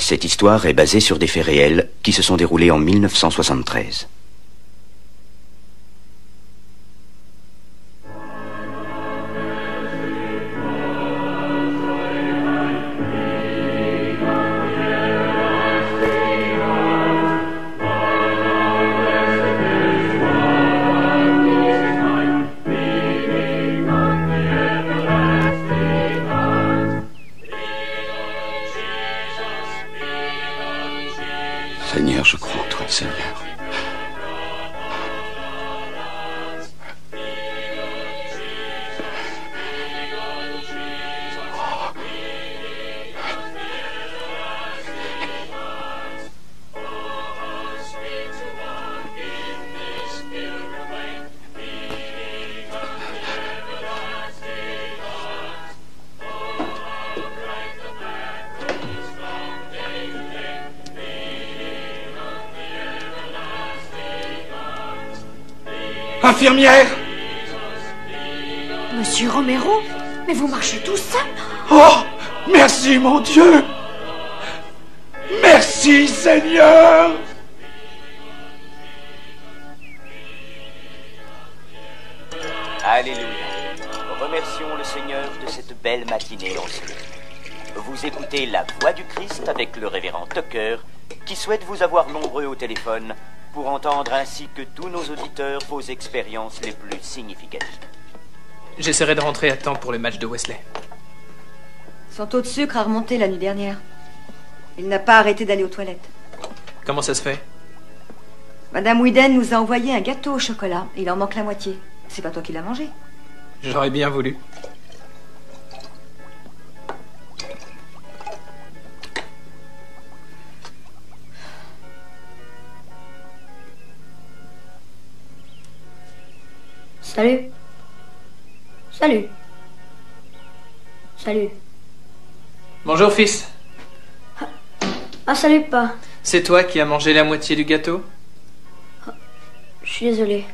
Cette histoire est basée sur des faits réels qui se sont déroulés en 1973. Seigneur, je crois en toi, Seigneur. Infirmière! Monsieur Romero, mais vous marchez tout seul? Oh! Merci, mon Dieu! Merci, Seigneur! Alléluia. Remercions le Seigneur de cette belle matinée ensoleillée. Vous écoutez La Voix du Christ avec le révérend Tucker, qui souhaite vous avoir nombreux au téléphone pour entendre ainsi que tous nos auditeurs vos expériences les plus significatives. J'essaierai de rentrer à temps pour le match de Wesley. Son taux de sucre a remonté la nuit dernière. Il n'a pas arrêté d'aller aux toilettes. Comment ça se fait? Madame Whedon nous a envoyé un gâteau au chocolat. Il en manque la moitié. C'est pas toi qui l'as mangé. J'aurais bien voulu. Salut. Salut. Salut. Bonjour, fils. Ah, salut, pas. C'est toi qui as mangé la moitié du gâteau? Je suis désolé.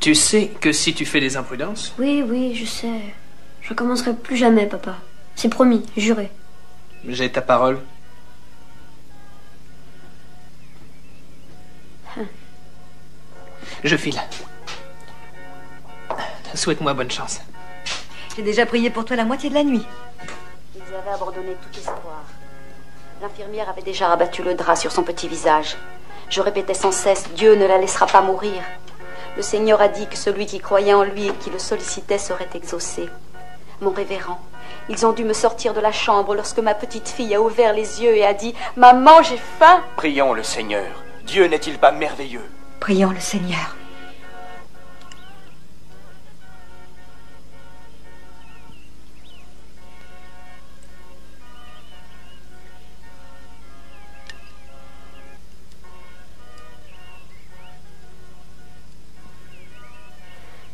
Tu sais que si tu fais des imprudences... Oui, oui, je sais. Je recommencerai plus jamais, papa. C'est promis, juré. J'ai ta parole. Je file. Souhaite-moi bonne chance. J'ai déjà prié pour toi la moitié de la nuit. Ils avaient abandonné tout espoir. L'infirmière avait déjà rabattu le drap sur son petit visage. Je répétais sans cesse, Dieu ne la laissera pas mourir. Le Seigneur a dit que celui qui croyait en lui et qui le sollicitait serait exaucé. Mon révérend, ils ont dû me sortir de la chambre lorsque ma petite fille a ouvert les yeux et a dit « Maman, j'ai faim !» Prions le Seigneur. Dieu n'est-il pas merveilleux? Prions le Seigneur.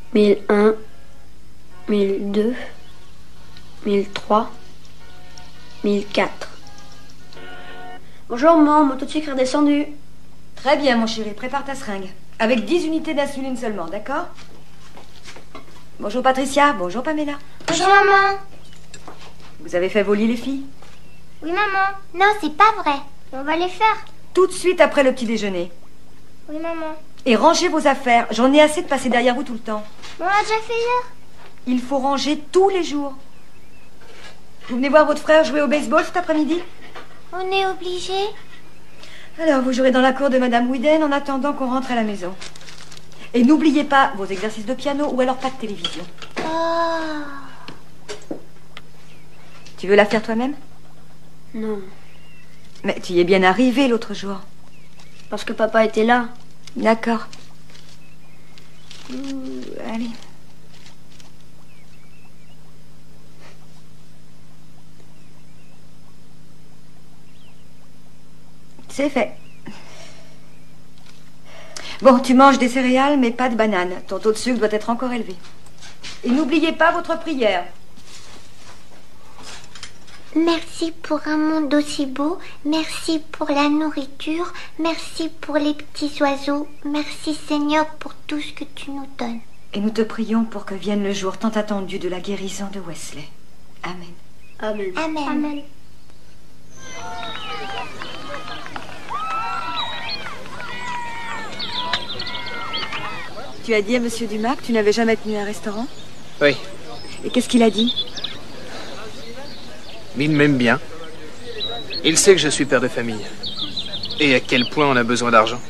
« 1001, 1002, 1003, 1004. Bonjour, maman, mon taux de sucre est descendu. Très bien, mon chéri, prépare ta seringue. Avec 10 unités d'insuline seulement, d'accord? Bonjour, Patricia. Bonjour, Pamela. Bonjour, maman. Vous avez fait vos lits, les filles? Oui, maman. Non, c'est pas vrai. On va les faire. Tout de suite après le petit déjeuner. Oui, maman. Et rangez vos affaires. J'en ai assez de passer derrière vous tout le temps. On l'a déjà fait hier. Il faut ranger tous les jours. Vous venez voir votre frère jouer au baseball cet après-midi? On est obligés. Alors, vous jouerez dans la cour de Madame Whedon en attendant qu'on rentre à la maison. Et n'oubliez pas vos exercices de piano ou alors pas de télévision. Oh. Tu veux la faire toi-même? Non. Mais tu y es bien arrivé l'autre jour. Parce que papa était là. D'accord. Allez. C'est fait. Bon, tu manges des céréales, mais pas de bananes. Ton taux de sucre doit être encore élevé. Et n'oubliez pas votre prière. Merci pour un monde aussi beau. Merci pour la nourriture. Merci pour les petits oiseaux. Merci, Seigneur, pour tout ce que tu nous donnes. Et nous te prions pour que vienne le jour tant attendu de la guérison de Wesley. Amen. Amen. Amen. Amen. Tu as dit à Monsieur Dumas que tu n'avais jamais tenu un restaurant? Oui. Et qu'est-ce qu'il a dit? Il m'aime bien. Il sait que je suis père de famille. Et à quel point on a besoin d'argent.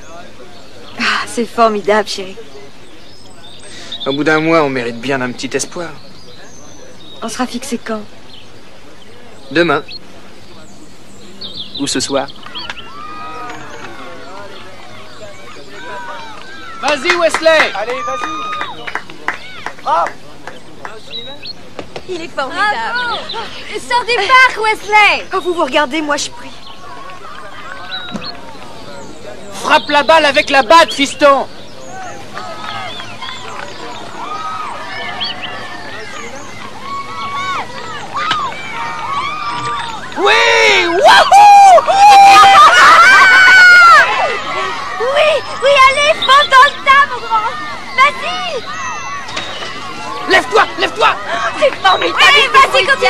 Ah, c'est formidable, chérie. Au bout d'un mois, on mérite bien un petit espoir. On sera fixé quand? Demain. Ou ce soir. Vas-y, Wesley! Allez, vas-y. Il est formidable. Sors du parc, Wesley! Quand vous vous regardez, moi je prie. Frappe la balle avec la batte, fiston! Oui! Wouhou! Oui, allez, fonce dans le tas, mon grand. Vas-y. Lève-toi! Lève-toi! C'est formidable. Allez, vas-y, continue.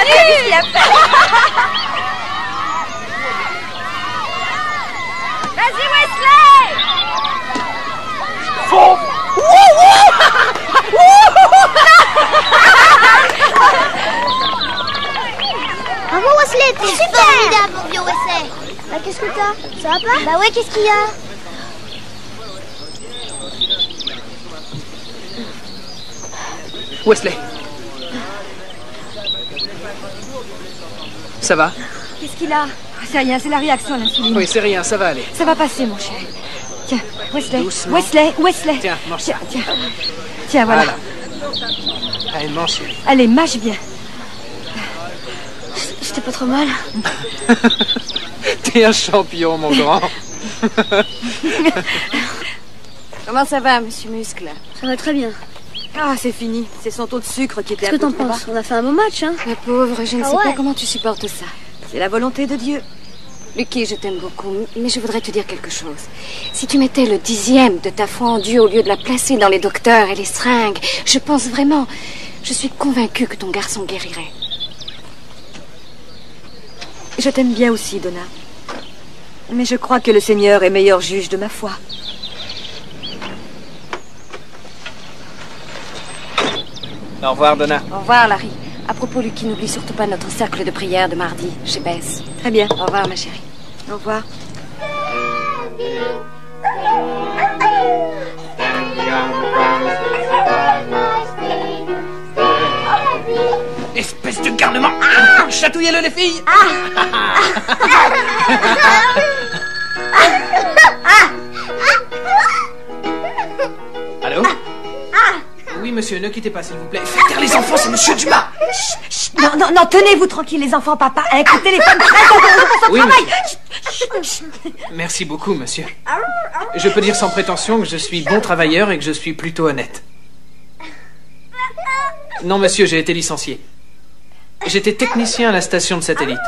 Vas-y, Wesley. Fauve! Bravo, Wesley, t'es formidable, mon vieux Wesley. Bah, qu'est-ce que t'as? Ça va pas? Bah ouais, qu'est-ce qu'il y a? Wesley. Ça va? Qu'est-ce qu'il a? C'est rien, c'est la réaction à l'insuline. Oui, c'est rien, ça va aller. Ça va passer, mon chéri. Tiens, Wesley. Doucement. Wesley. Tiens, mange ça. Tiens, voilà. Allez, mange, chérie. Allez, mâche bien. C'était pas trop mal. T'es un champion, mon grand. Comment ça va, monsieur Muscle? Ça va très bien. Ah, c'est fini. C'est son taux de sucre qui était Qu'est-ce un que peu t'en trop bas. penses? On a fait un beau match, hein? Ma pauvre, je ne sais ouais. pas comment tu supportes ça. C'est la volonté de Dieu. Lucky, je t'aime beaucoup, mais je voudrais te dire quelque chose. Si tu mettais le 10e de ta foi en Dieu au lieu de la placer dans les docteurs et les seringues, je pense vraiment, je suis convaincue que ton garçon guérirait. Je t'aime bien aussi, Donna. Mais je crois que le Seigneur est meilleur juge de ma foi. Au revoir, Donna. Au revoir, Larry. À propos, Lucky, n'oublie surtout pas notre cercle de prière de mardi chez Bess. Très bien. Au revoir, ma chérie. Au revoir. Espèce de garnement. Chatouillez-le, les filles. Allô? Oui, monsieur, ne quittez pas, s'il vous plaît. Faites taire les enfants, c'est monsieur Dumas. Non, tenez-vous tranquille, les enfants, papa. Avec le téléphone, Oui, monsieur. Merci beaucoup, monsieur. Je peux dire sans prétention que je suis bon travailleur et que je suis plutôt honnête. Non, monsieur, j'ai été licencié. J'étais technicien à la station de satellite.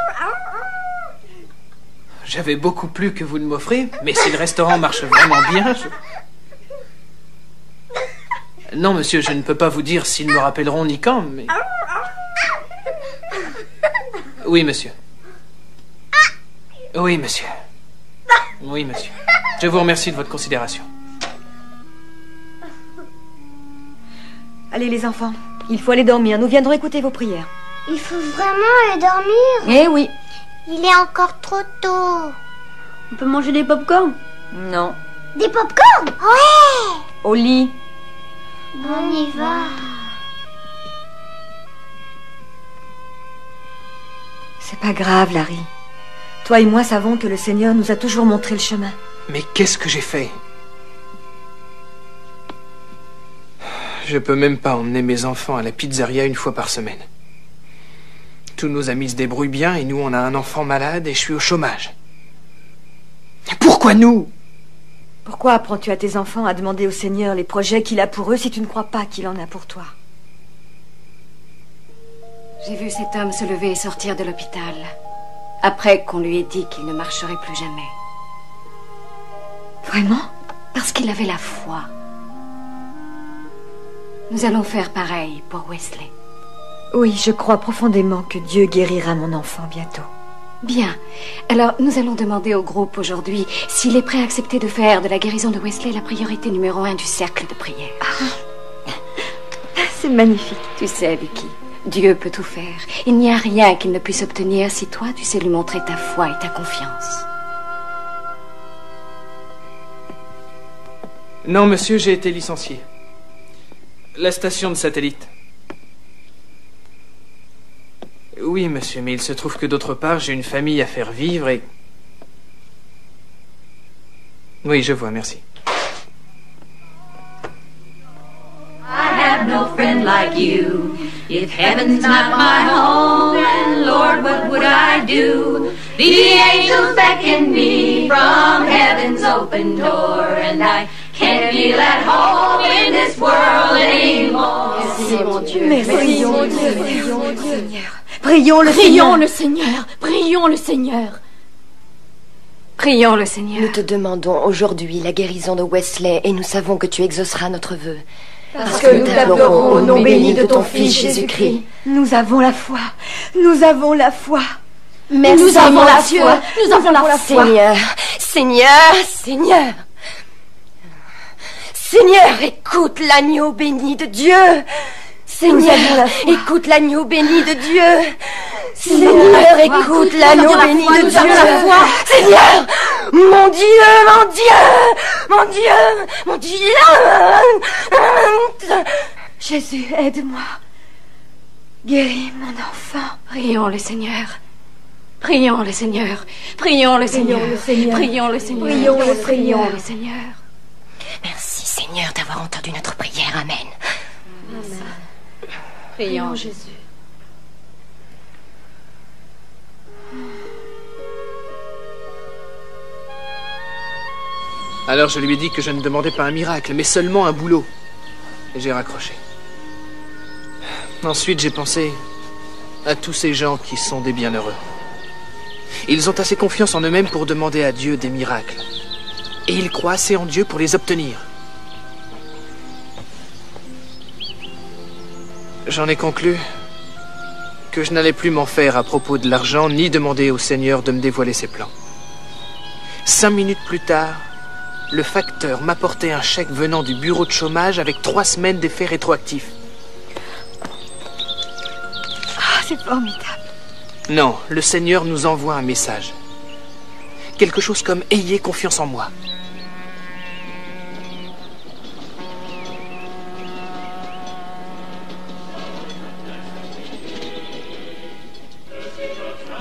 J'avais beaucoup plus que vous ne m'offrez, mais si le restaurant marche vraiment bien, Non, monsieur, je ne peux pas vous dire s'ils me rappelleront ni quand, mais... Oui, monsieur. Oui, monsieur. Oui, monsieur. Je vous remercie de votre considération. Allez, les enfants. Il faut aller dormir. Nous viendrons écouter vos prières. Il faut vraiment aller dormir. Eh oui. Il est encore trop tôt. On peut manger des pop-corn? Non. Des pop-corn? Ouais. Au lit. On y va. C'est pas grave, Larry. Toi et moi savons que le Seigneur nous a toujours montré le chemin. Mais qu'est-ce que j'ai fait? Je peux même pas emmener mes enfants à la pizzeria une fois par semaine. Tous nos amis se débrouillent bien et nous, on a un enfant malade et je suis au chômage. Pourquoi nous? Pourquoi apprends-tu à tes enfants à demander au Seigneur les projets qu'il a pour eux si tu ne crois pas qu'il en a pour toi? J'ai vu cet homme se lever et sortir de l'hôpital, après qu'on lui ait dit qu'il ne marcherait plus jamais. Vraiment? Parce qu'il avait la foi. Nous allons faire pareil pour Wesley. Oui, je crois profondément que Dieu guérira mon enfant bientôt. Bien. Alors, nous allons demander au groupe aujourd'hui s'il est prêt à accepter de faire de la guérison de Wesley la priorité numéro 1 du cercle de prière. C'est magnifique. Tu sais, Vicky, Dieu peut tout faire. Il n'y a rien qu'il ne puisse obtenir si toi, tu sais lui montrer ta foi et ta confiance. Non, monsieur, j'ai été licencié. La station de satellite. Oui, monsieur, mais il se trouve que d'autre part, j'ai une famille à faire vivre et... Oui, je vois, merci. I have no friend like you. If heaven's not my home, then Lord, what would I do? The angels beckon me from heaven's open door, and I can't feel at home in this world anymore. Merci, mon Dieu. Merci, mon Dieu. Seigneur. Prions le Seigneur. Prions le Seigneur. Prions le Seigneur. Nous te demandons aujourd'hui la guérison de Wesley et nous savons que tu exauceras notre vœu. Parce que nous t'adorons au nom béni de ton Fils Jésus-Christ. Nous avons la foi. Nous avons la foi. Merci, nous avons la Dieu. foi. Nous avons la foi. Seigneur, écoute l'agneau béni de Dieu. Seigneur, écoute l'agneau béni de Dieu. Seigneur, écoute l'agneau béni de Dieu. Seigneur, mon Dieu. Jésus, aide-moi. Guéris mon enfant. Prions le Seigneur. Prions le Seigneur. Prions le Seigneur. Prions le Seigneur. Prions le Seigneur. Merci, Seigneur, d'avoir entendu notre prière. Amen. Prions Jésus. Alors je lui ai dit que je ne demandais pas un miracle, mais seulement un boulot. Et j'ai raccroché. Ensuite, j'ai pensé à tous ces gens qui sont des bienheureux. Ils ont assez confiance en eux-mêmes pour demander à Dieu des miracles. Et ils croient assez en Dieu pour les obtenir. J'en ai conclu que je n'allais plus m'en faire à propos de l'argent, ni demander au Seigneur de me dévoiler ses plans. 5 minutes plus tard, le facteur m'apportait un chèque venant du bureau de chômage avec 3 semaines d'effets rétroactifs. Ah, c'est formidable. Non, le Seigneur nous envoie un message. Quelque chose comme « Ayez confiance en moi ».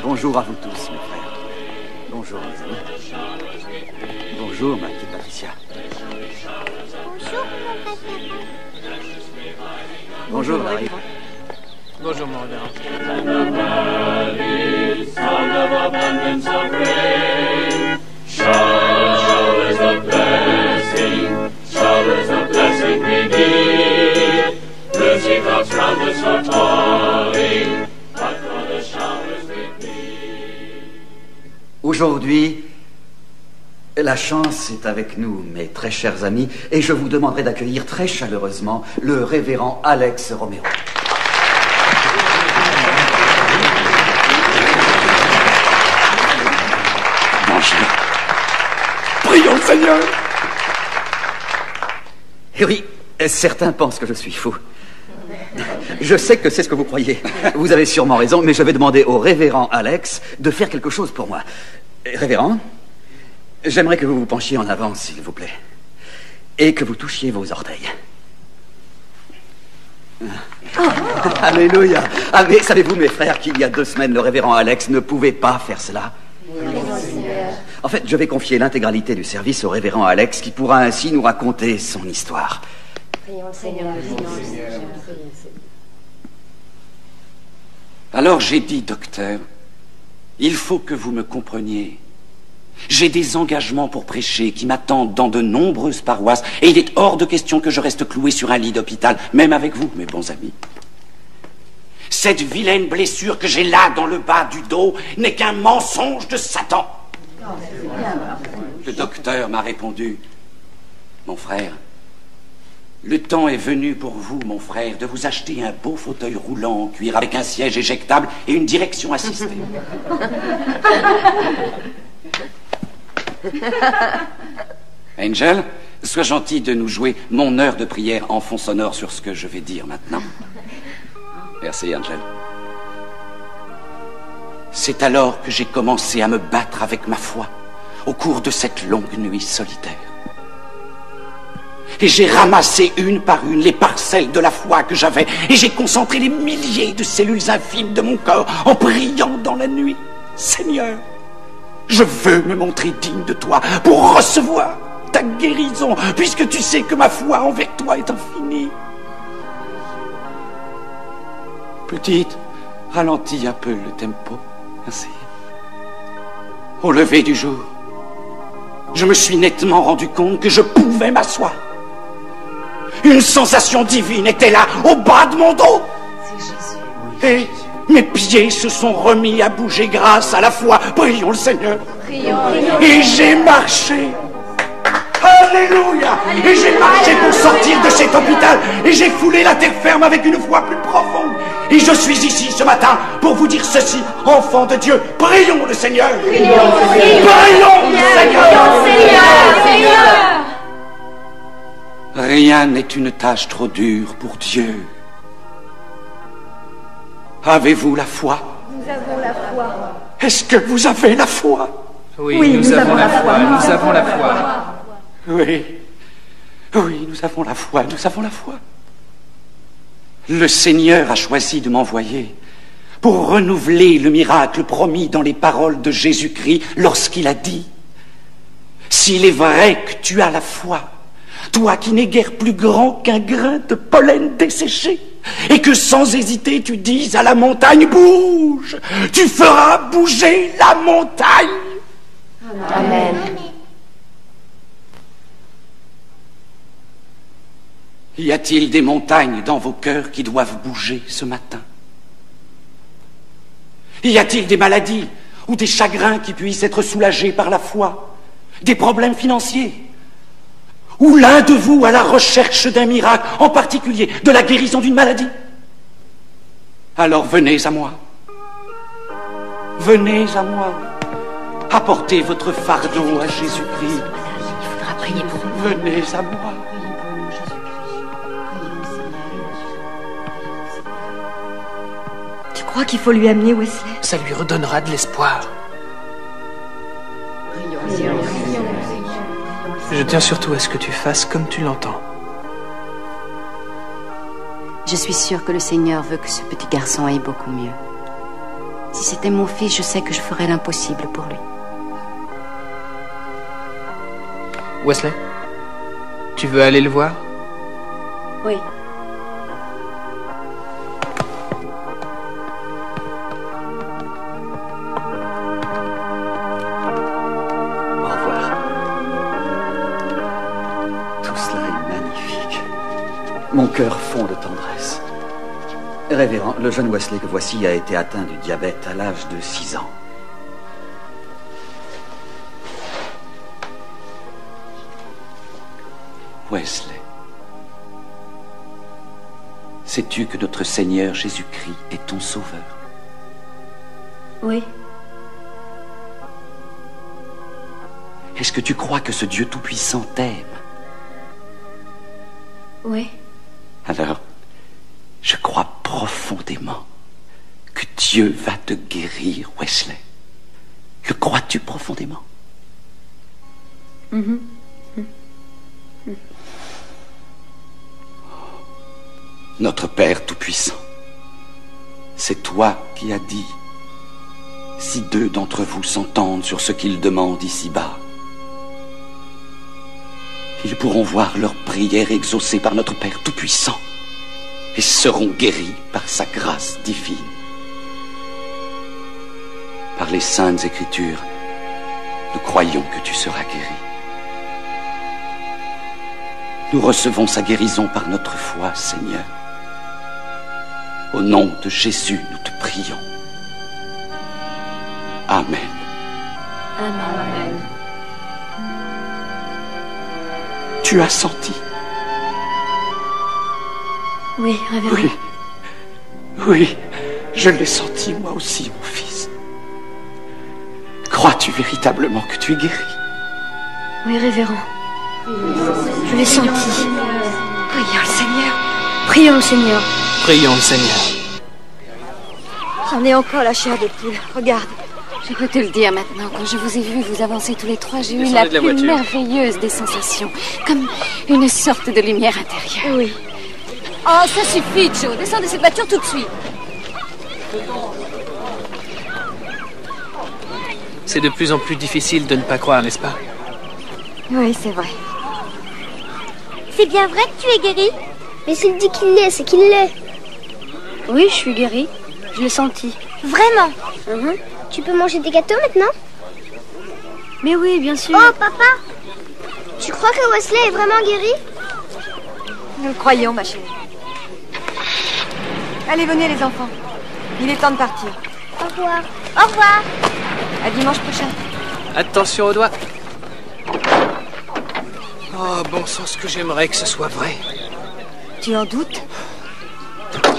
Bonjour à vous tous, mes frères. Bonjour, mes amis. Bonjour, ma petite Patricia. Bonjour, Larry. Bonjour, mon révérend. Aujourd'hui, la chance est avec nous, mes très chers amis, et je vous demanderai d'accueillir très chaleureusement le révérend Alex Romero. Prions le Seigneur. Et oui, certains pensent que je suis fou. Je sais que c'est ce que vous croyez. Vous avez sûrement raison, mais je vais demander au révérend Alex de faire quelque chose pour moi. Révérend, j'aimerais que vous vous penchiez en avant, s'il vous plaît, et que vous touchiez vos orteils. Alléluia. Ah, mais savez-vous, mes frères, qu'il y a 2 semaines, le révérend Alex ne pouvait pas faire cela? En fait, je vais confier l'intégralité du service au révérend Alex, qui pourra ainsi nous raconter son histoire. Alors j'ai dit, docteur, il faut que vous me compreniez. J'ai des engagements pour prêcher qui m'attendent dans de nombreuses paroisses, et il est hors de question que je reste cloué sur un lit d'hôpital, même avec vous, mes bons amis. Cette vilaine blessure que j'ai là dans le bas du dos n'est qu'un mensonge de Satan. Le docteur m'a répondu, mon frère, Le temps est venu pour vous, mon frère, de vous acheter un beau fauteuil roulant en cuir avec un siège éjectable et une direction assistée. Angel, sois gentil de nous jouer mon heure de prière en fond sonore sur ce que je vais dire maintenant. Merci, Angel. C'est alors que j'ai commencé à me battre avec ma foi au cours de cette longue nuit solitaire. Et j'ai ramassé une par une les parcelles de la foi que j'avais, et j'ai concentré les milliers de cellules infimes de mon corps en priant dans la nuit. Seigneur, je veux me montrer digne de toi pour recevoir ta guérison, puisque tu sais que ma foi envers toi est infinie. Petite, ralentis un peu le tempo. Merci. Au lever du jour, je me suis nettement rendu compte que je pouvais m'asseoir. Une sensation divine était là, au bas de mon dos. Et mes pieds se sont remis à bouger grâce à la foi. Prions le Seigneur. Et j'ai marché. Alléluia. Et j'ai marché pour sortir de cet hôpital. Et j'ai foulé la terre ferme avec une foi plus profonde. Et je suis ici ce matin pour vous dire ceci, enfants de Dieu. Prions le Seigneur. Prions le Seigneur. Rien n'est une tâche trop dure pour Dieu. Avez-vous la foi? Nous avons la foi. Est-ce que vous avez la foi? Oui, nous avons la foi. Nous avons la foi. Oui, nous avons la foi. Nous avons la foi. Le Seigneur a choisi de m'envoyer pour renouveler le miracle promis dans les paroles de Jésus-Christ lorsqu'il a dit: s'il est vrai que tu as la foi, toi qui n'es guère plus grand qu'un grain de pollen desséché, et que sans hésiter tu dises à la montagne: bouge, tu feras bouger la montagne. Amen. Y a-t-il des montagnes dans vos cœurs qui doivent bouger ce matin? Y a-t-il des maladies ou des chagrins qui puissent être soulagés par la foi? Des problèmes financiers? Ou l'un de vous à la recherche d'un miracle, en particulier de la guérison d'une maladie? Alors venez à moi. Venez à moi. Apportez votre fardeau à Jésus-Christ. Il faudra prier pour nous. Venez à moi. Tu crois qu'il faut lui amener Wesley? Ça lui redonnera de l'espoir. Je tiens surtout à ce que tu fasses comme tu l'entends. Je suis sûre que le Seigneur veut que ce petit garçon aille beaucoup mieux. Si c'était mon fils, je sais que je ferais l'impossible pour lui. Wesley, tu veux aller le voir? Oui. Au revoir. Tout cela est magnifique. Mon cœur fond de tendresse. Révérend, le jeune Wesley que voici a été atteint du diabète à l'âge de 6 ans. Wesley, sais-tu que notre Seigneur Jésus-Christ est ton sauveur? Oui. Est-ce que tu crois que ce Dieu tout-puissant t'aime? Oui. Alors, je crois profondément que Dieu va te guérir, Wesley. Le crois-tu profondément? Mhm. Notre Père tout-puissant, c'est toi qui as dit: si 2 d'entre vous s'entendent sur ce qu'ils demandent ici-bas, ils pourront voir leur prière exaucée par notre Père tout-puissant et seront guéris par sa grâce divine. Par les saintes Écritures, nous croyons que tu seras guéri. Nous recevons sa guérison par notre foi, Seigneur. Au nom de Jésus, nous te prions. Amen. Amen. Tu as senti. Oui, révérend. Oui. Oui, je l'ai senti moi aussi, mon fils. Crois-tu véritablement que tu es guéri? Oui, révérend. Je l'ai senti. Prions le Seigneur. Prions le Seigneur. Prions le Seigneur. J'en ai encore la chair de poule. Regarde. Je peux te le dire maintenant, quand je vous ai vu vous avancer tous les trois, j'ai eu Descendez la de la plus voiture. merveilleuse des sensations. Comme une sorte de lumière intérieure. Oui. Oh, ça suffit, Joe. Descends de cette voiture tout de suite. C'est de plus en plus difficile de ne pas croire, n'est-ce pas? Oui, c'est vrai. C'est bien vrai que tu es guéri? Mais s'il dit qu'il l'est, c'est qu'il l'est. Oui, je suis guérie. Je l'ai senti. Vraiment? Tu peux manger des gâteaux maintenant? Mais oui, bien sûr. Oh, papa! Tu crois que Wesley est vraiment guéri? Nous le croyons, ma chérie. Allez, venez les enfants. Il est temps de partir. Au revoir. Au revoir. À dimanche prochain. Attention aux doigts. Oh, bon sang, ce que j'aimerais que ce soit vrai. Tu en doutes?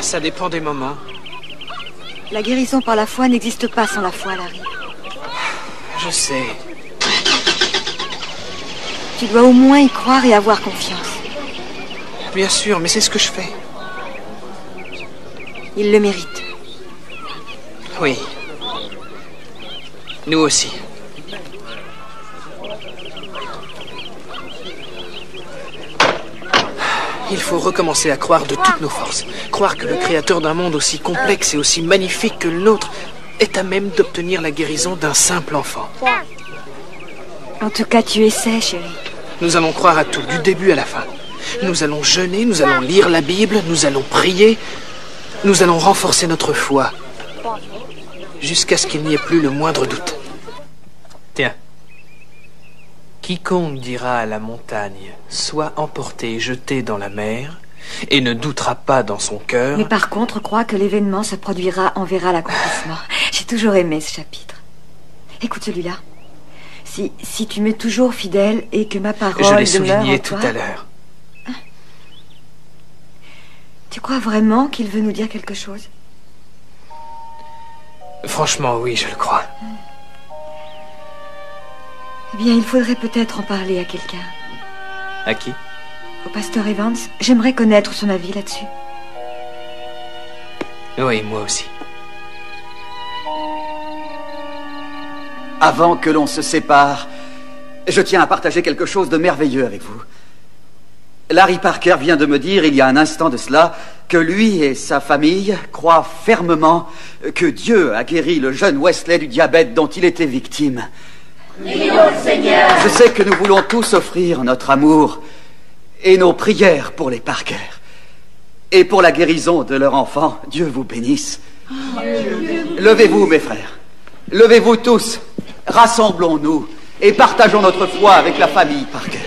Ça dépend des moments. La guérison par la foi n'existe pas sans la foi, Larry. Je sais. Tu dois au moins y croire et avoir confiance. Bien sûr, mais c'est ce que je fais. Il le mérite. Oui. Nous aussi. Il faut recommencer à croire de toutes nos forces. Croire que le créateur d'un monde aussi complexe et aussi magnifique que le nôtre est à même d'obtenir la guérison d'un simple enfant. En tout cas, tu essaies, chérie. Nous allons croire à tout, du début à la fin. Nous allons jeûner, nous allons lire la Bible, nous allons prier, nous allons renforcer notre foi, jusqu'à ce qu'il n'y ait plus le moindre doute. Tiens. Quiconque dira à la montagne, sois emporté et jeté dans la mer, et ne doutera pas dans son cœur... Mais par contre, crois que l'événement se produira, on verra l'accomplissement. J'ai toujours aimé ce chapitre. Écoute celui-là. Si tu m'es toujours fidèle et que ma parole Je l'ai demeure en souligné toi... tout à l'heure. Tu crois vraiment qu'il veut nous dire quelque chose? Franchement, oui, je le crois. Eh bien, il faudrait peut-être en parler à quelqu'un. À qui? Au pasteur Evans. J'aimerais connaître son avis là-dessus. Oui, moi aussi. Avant que l'on se sépare, je tiens à partager quelque chose de merveilleux avec vous. Larry Parker vient de me dire, il y a un instant de cela, que lui et sa famille croient fermement que Dieu a guéri le jeune Wesley du diabète dont il était victime. Je sais que nous voulons tous offrir notre amour et nos prières pour les Parker. Et pour la guérison de leur enfant, Dieu vous bénisse. Levez-vous, mes frères. Levez-vous tous. Rassemblons-nous et partageons notre foi avec la famille Parker.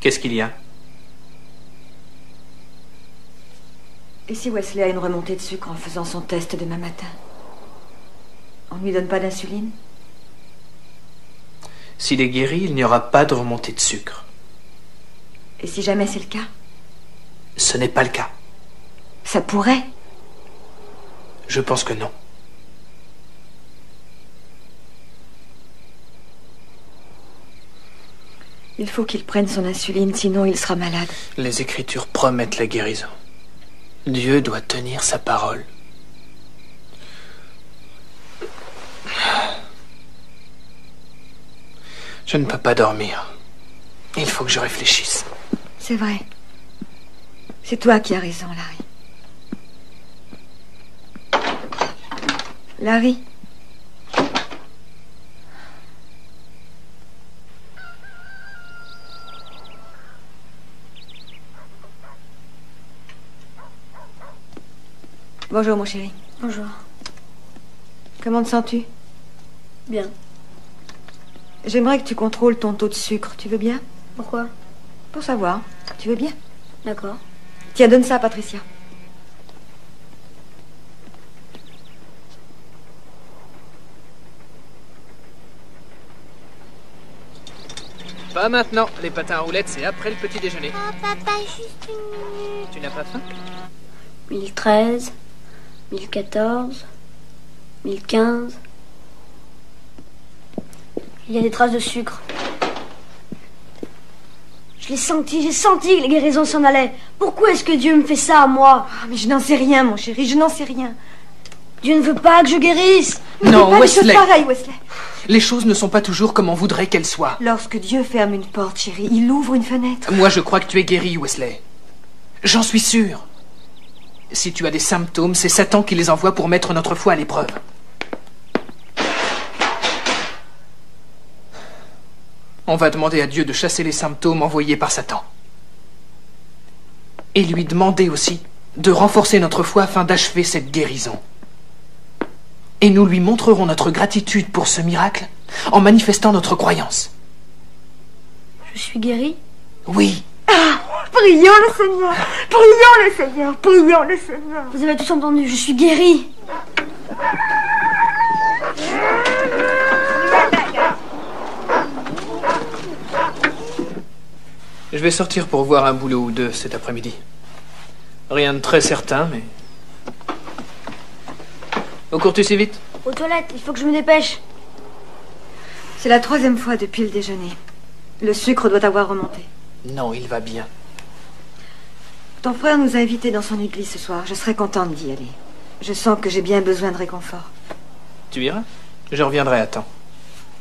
Qu'est-ce qu'il y a? Et si Wesley a une remontée de sucre en faisant son test demain matin? On ne lui donne pas d'insuline? S'il est guéri, il n'y aura pas de remontée de sucre. Et si jamais c'est le cas? Ce n'est pas le cas. Ça pourrait. Je pense que non. Il faut qu'il prenne son insuline, sinon il sera malade. Les Écritures promettent la guérison. Dieu doit tenir sa parole. Je ne peux pas dormir. Il faut que je réfléchisse. C'est vrai. C'est toi qui as raison, Larry. Larry? Bonjour, mon chéri. Bonjour. Comment te sens-tu? Bien. J'aimerais que tu contrôles ton taux de sucre. Tu veux bien? Pourquoi? Pour savoir. Tu veux bien? D'accord. Tiens, donne ça à Patricia. Pas maintenant. Les patins à roulettes, c'est après le petit déjeuner. Oh, papa, juste une minute. Tu n'as pas faim? 1013, 1014, 1015. Il y a des traces de sucre. J'ai senti que les guérisons s'en allaient. Pourquoi est-ce que Dieu me fait ça à moi? Ah, mais je n'en sais rien, mon chéri, je n'en sais rien. Dieu ne veut pas que je guérisse. Non, pas Wesley. des choses pareilles, Wesley. Les choses ne sont pas toujours comme on voudrait qu'elles soient. Lorsque Dieu ferme une porte, chérie, il ouvre une fenêtre. Moi, je crois que tu es guéri, Wesley. J'en suis sûr. Si tu as des symptômes, c'est Satan qui les envoie pour mettre notre foi à l'épreuve. On va demander à Dieu de chasser les symptômes envoyés par Satan. Et lui demander aussi de renforcer notre foi afin d'achever cette guérison. Et nous lui montrerons notre gratitude pour ce miracle en manifestant notre croyance. Je suis guérie? Oui. Ah, prions le Seigneur, prions le Seigneur, prions le Seigneur. Vous avez tous entendu, je suis guérie. Je vais sortir pour voir un boulot ou deux cet après-midi. Rien de très certain, mais... Où cours-tu si vite? Aux toilettes, il faut que je me dépêche. C'est la 3e fois depuis le déjeuner. Le sucre doit avoir remonté. Non, il va bien. Ton frère nous a invités dans son église ce soir. Je serais contente d'y aller. Je sens que j'ai bien besoin de réconfort. Tu iras? Je reviendrai à temps.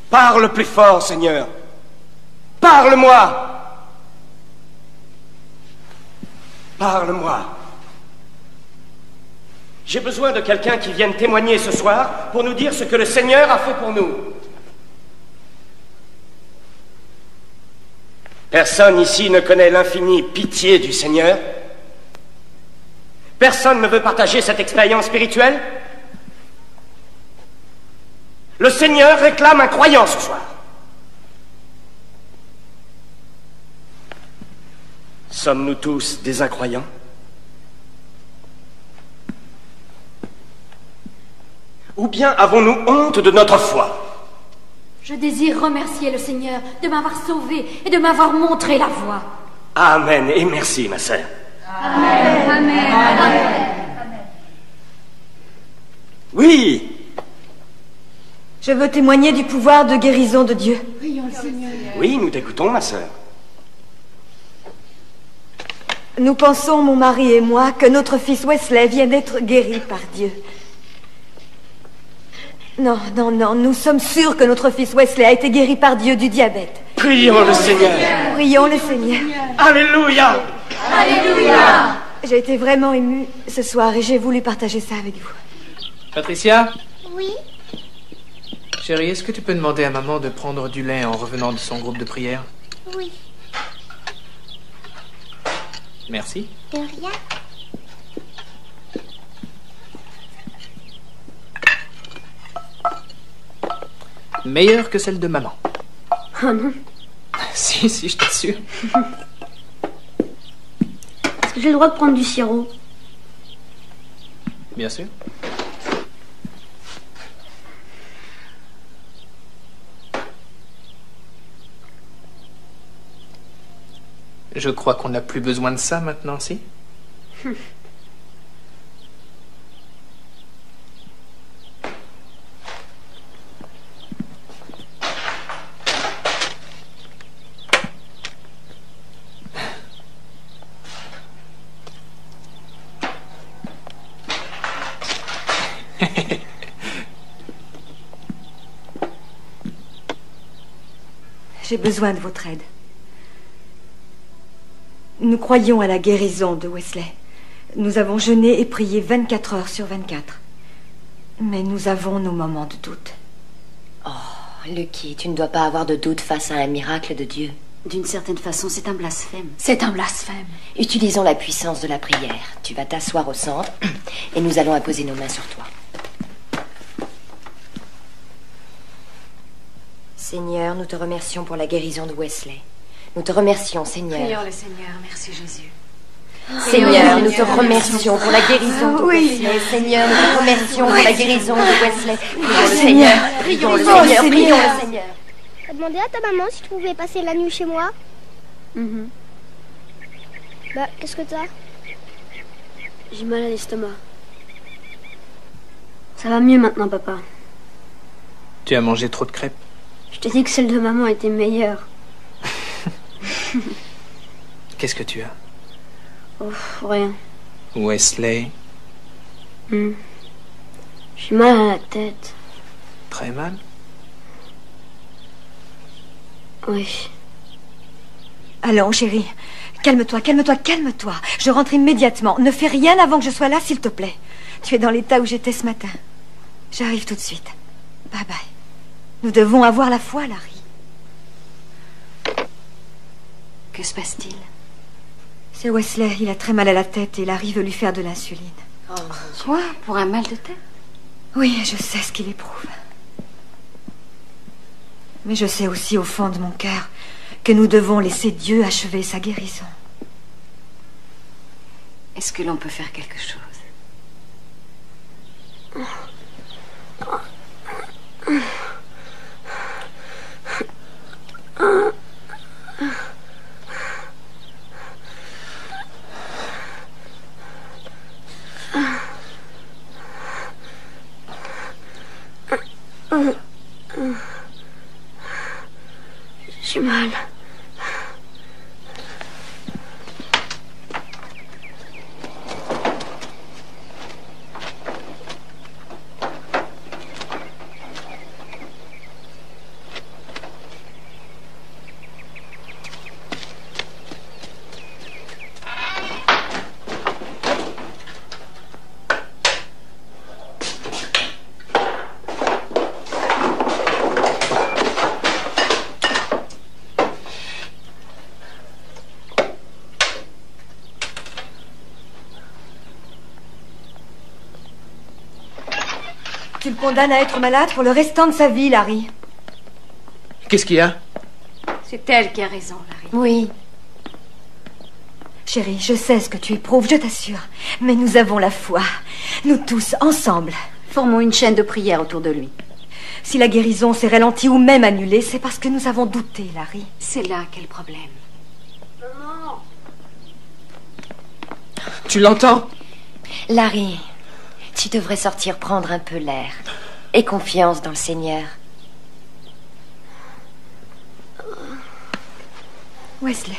Parle plus fort, Seigneur. Parle-moi. Parle-moi. J'ai besoin de quelqu'un qui vienne témoigner ce soir pour nous dire ce que le Seigneur a fait pour nous. Personne ici ne connaît l'infinie pitié du Seigneur. Personne ne veut partager cette expérience spirituelle. Le Seigneur réclame un croyant ce soir. Sommes-nous tous des incroyants? Ou bien avons-nous honte de notre foi? Je désire remercier le Seigneur de m'avoir sauvé et de m'avoir montré la voie. Amen et merci, ma sœur. Amen. Amen. Amen. Oui. Je veux témoigner du pouvoir de guérison de Dieu. Prions le Seigneur. Oui, nous t'écoutons, ma sœur. Nous pensons, mon mari et moi, que notre fils Wesley vient d'être guéri par Dieu. Non, non, non, nous sommes sûrs que notre fils Wesley a été guéri par Dieu du diabète. Prions le Seigneur. Prions le Seigneur. Alléluia. Alléluia. J'ai été vraiment émue ce soir et j'ai voulu partager ça avec vous. Patricia? Oui? Chérie, est-ce que tu peux demander à maman de prendre du lait en revenant de son groupe de prière? Oui. Merci. De rien. Meilleure que celle de maman. Oh non. Si, je t'assure. Est-ce que j'ai le droit de prendre du sirop? Bien sûr. Je crois qu'on n'a plus besoin de ça maintenant, si? J'ai besoin de votre aide. Nous croyons à la guérison de Wesley. Nous avons jeûné et prié 24 heures sur 24. Mais nous avons nos moments de doute. Oh, Lucky, tu ne dois pas avoir de doute face à un miracle de Dieu. D'une certaine façon, c'est un blasphème. C'est un blasphème. Utilisons la puissance de la prière. Tu vas t'asseoir au centre et nous allons imposer nos mains sur toi. Seigneur, nous te remercions pour la guérison de Wesley. Nous te remercions, Seigneur. Prions le Seigneur. Merci, Jésus. Seigneur, nous te remercions pour la guérison de Wesley. Seigneur, nous te remercions pour la guérison de Wesley. Prions le Seigneur. Prions le Seigneur. Prions le Seigneur. T'as demandé à ta maman si tu pouvais passer la nuit chez moi? Bah, qu'est-ce que t'as? J'ai mal à l'estomac. Ça va mieux maintenant, papa. Tu as mangé trop de crêpes? Je t'ai dit que celle de maman était meilleure. Qu'est-ce que tu as? Oh, rien. Wesley? J'ai mal à la tête. Très mal? Oui. Allons, chérie. Calme-toi, calme-toi, calme-toi. Je rentre immédiatement. Ne fais rien avant que je sois là, s'il te plaît. Tu es dans l'état où j'étais ce matin. J'arrive tout de suite. Bye bye. Nous devons avoir la foi, Larry. Que se passe-t-il? C'est Wesley. Il a très mal à la tête et Larry veut lui faire de l'insuline. Quoi? Pour un mal de tête? Oui, je sais ce qu'il éprouve. Mais je sais aussi au fond de mon cœur que nous devons laisser Dieu achever sa guérison. Est-ce que l'on peut faire quelque chose? J'ai mal. Tu le condamnes à être malade pour le restant de sa vie, Larry. Qu'est-ce qu'il y a? C'est elle qui a raison, Larry. Oui. Chérie, je sais ce que tu éprouves, je t'assure. Mais nous avons la foi. Nous tous, ensemble. Formons une chaîne de prière autour de lui. Si la guérison s'est ralentie ou même annulée, c'est parce que nous avons douté, Larry. C'est là qu'est le problème. Maman! Tu l'entends? Larry, tu devrais sortir prendre un peu l'air. Aie confiance dans le Seigneur. Wesley.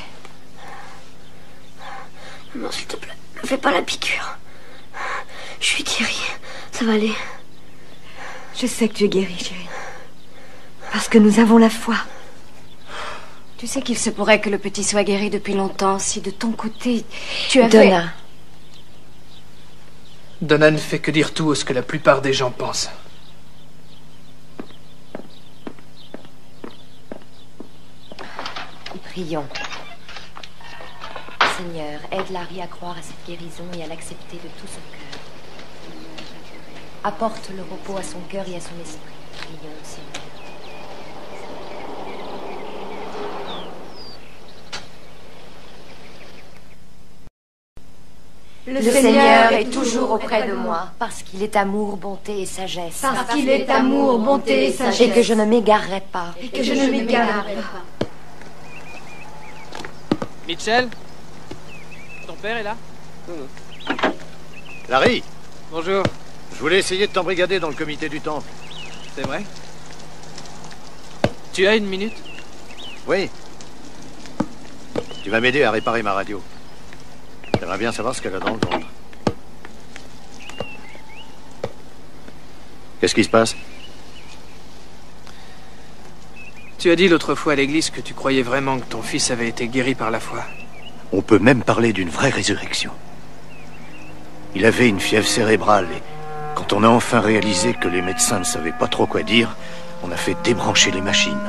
Maman, s'il te plaît, ne fais pas la piqûre. Je suis guérie. Ça va aller. Je sais que tu es guérie, chérie. Parce que nous avons la foi. Tu sais qu'il se pourrait que le petit soit guéri depuis longtemps si de ton côté tu avais... Donna. Donna ne fait que dire tout ce que la plupart des gens pensent. Prions. Seigneur, aide Larry à croire à cette guérison et à l'accepter de tout son cœur. Apporte le repos à son cœur et à son esprit. Prions, Seigneur. Le Seigneur est toujours auprès de moi, parce qu'il est amour, bonté et sagesse. Parce qu'il est amour, bonté et sagesse. Et que je ne m'égarerai pas. Et que je ne m'égarerai pas. Mitchell? Ton père est là? Larry, Bonjour. je voulais essayer de t'embrigader dans le comité du temple. C'est vrai? Tu as une minute? Oui. Tu vas m'aider à réparer ma radio. J'aimerais bien savoir ce qu'elle a dans le ventre. Qu'est-ce qui se passe? Tu as dit l'autre fois à l'église que tu croyais vraiment que ton fils avait été guéri par la foi. On peut même parler d'une vraie résurrection. Il avait une fièvre cérébrale et quand on a enfin réalisé que les médecins ne savaient pas trop quoi dire, on a fait débrancher les machines.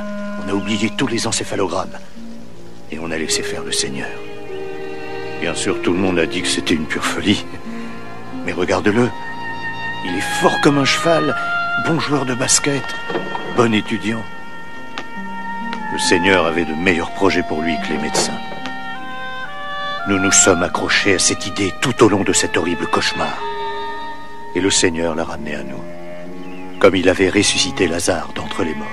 On a oublié tous les encéphalogrammes. et on a laissé faire le Seigneur. Bien sûr, tout le monde a dit que c'était une pure folie. Mais regarde-le. Il est fort comme un cheval, bon joueur de basket, bon étudiant. Le Seigneur avait de meilleurs projets pour lui que les médecins. Nous nous sommes accrochés à cette idée tout au long de cet horrible cauchemar. Et le Seigneur l'a ramené à nous, comme il avait ressuscité Lazare d'entre les morts.